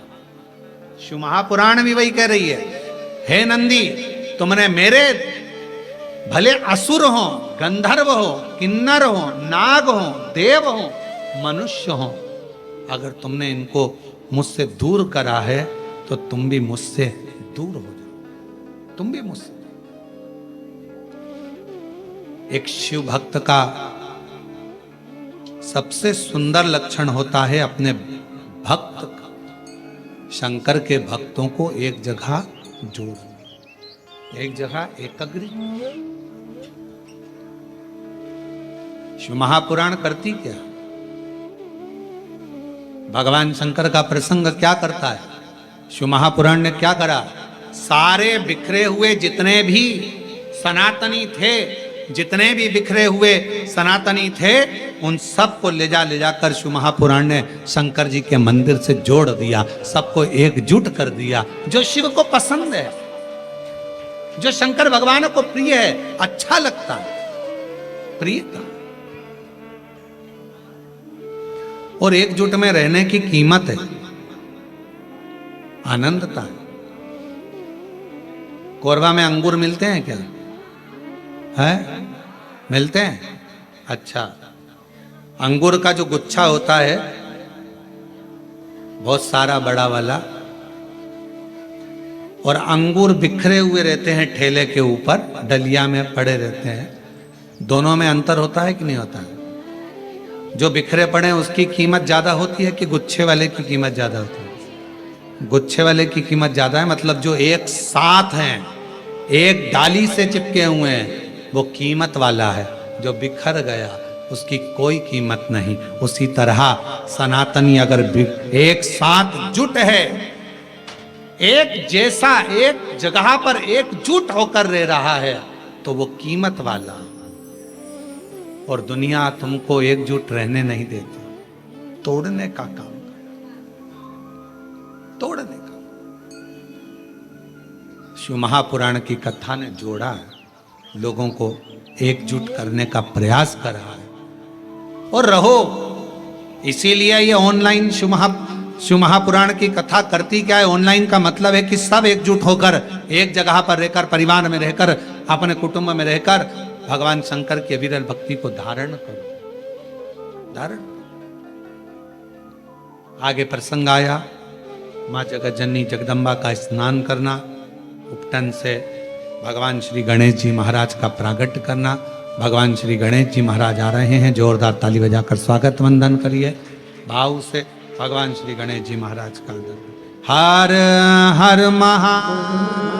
शिव महापुराण भी वही कह रही है, हे नंदी, तुमने मेरे भले असुर हो, गंधर्व हो, किन्नर हो, नाग हो, देव हो, मनुष्य हो, अगर तुमने इनको मुझसे दूर करा है तो तुम भी मुझसे दूर हो जाओ, तुम भी मुझसे। एक शिव भक्त का सबसे सुंदर लक्षण होता है अपने भक्त का, शंकर के भक्तों को एक जगह जोड़ना, एक जगह एकत्रित। शिव महापुराण करती क्या? भगवान शंकर का प्रसंग क्या करता है? शिव महापुराण ने क्या करा? सारे बिखरे हुए जितने भी सनातनी थे, जितने भी बिखरे हुए सनातनी थे, उन सबको ले जाकर शिव महापुराण ने शंकर जी के मंदिर से जोड़ दिया, सबको एकजुट कर दिया। जो शिव को पसंद है, जो शंकर भगवान को प्रिय है, अच्छा लगता है, प्रियता। और एकजुट में रहने की कीमत है, आनंदता है। कोरबा में अंगूर मिलते हैं क्या? है? मिलते हैं? अच्छा, अंगूर का जो गुच्छा होता है बहुत सारा बड़ा वाला, और अंगूर बिखरे हुए रहते हैं ठेले के ऊपर, डलिया में पड़े रहते हैं। दोनों में अंतर होता है कि नहीं होता है? जो बिखरे पड़े हैं उसकी कीमत ज्यादा होती है कि गुच्छे वाले की कीमत ज्यादा होती है? गुच्छे वाले की कीमत ज्यादा है, मतलब जो एक साथ हैं, एक डाली से चिपके हुए हैं, वो कीमत वाला है। जो बिखर गया उसकी कोई कीमत नहीं। उसी तरह सनातनी अगर एक साथ जुट है, एक जैसा एक जगह पर एकजुट होकर रह रहा है, तो वो कीमत वाला। और दुनिया तुमको एकजुट रहने नहीं देती, तोड़ने का काम, तोड़ने का। शिव महापुराण की कथा ने जोड़ा है, लोगों को एकजुट करने का प्रयास कर रहा है। और रहो, इसीलिए ये ऑनलाइन शिव महापुराण की कथा करती क्या है? ऑनलाइन का मतलब है कि सब एकजुट होकर एक जगह पर रहकर, परिवार में रहकर, अपने कुटुंब में रहकर भगवान शंकर की अविरल भक्ति को धारण करो, धारण। आगे प्रसंग आया, माँ जगत जननी जगदम्बा का स्नान करना, उपटन से भगवान श्री गणेश जी महाराज का प्रागट्य करना। भगवान श्री गणेश जी महाराज आ रहे हैं, जोरदार ताली बजाकर स्वागत वंदन करिए भाव से। भगवान श्री गणेश जी महाराज का हर हर महादेव।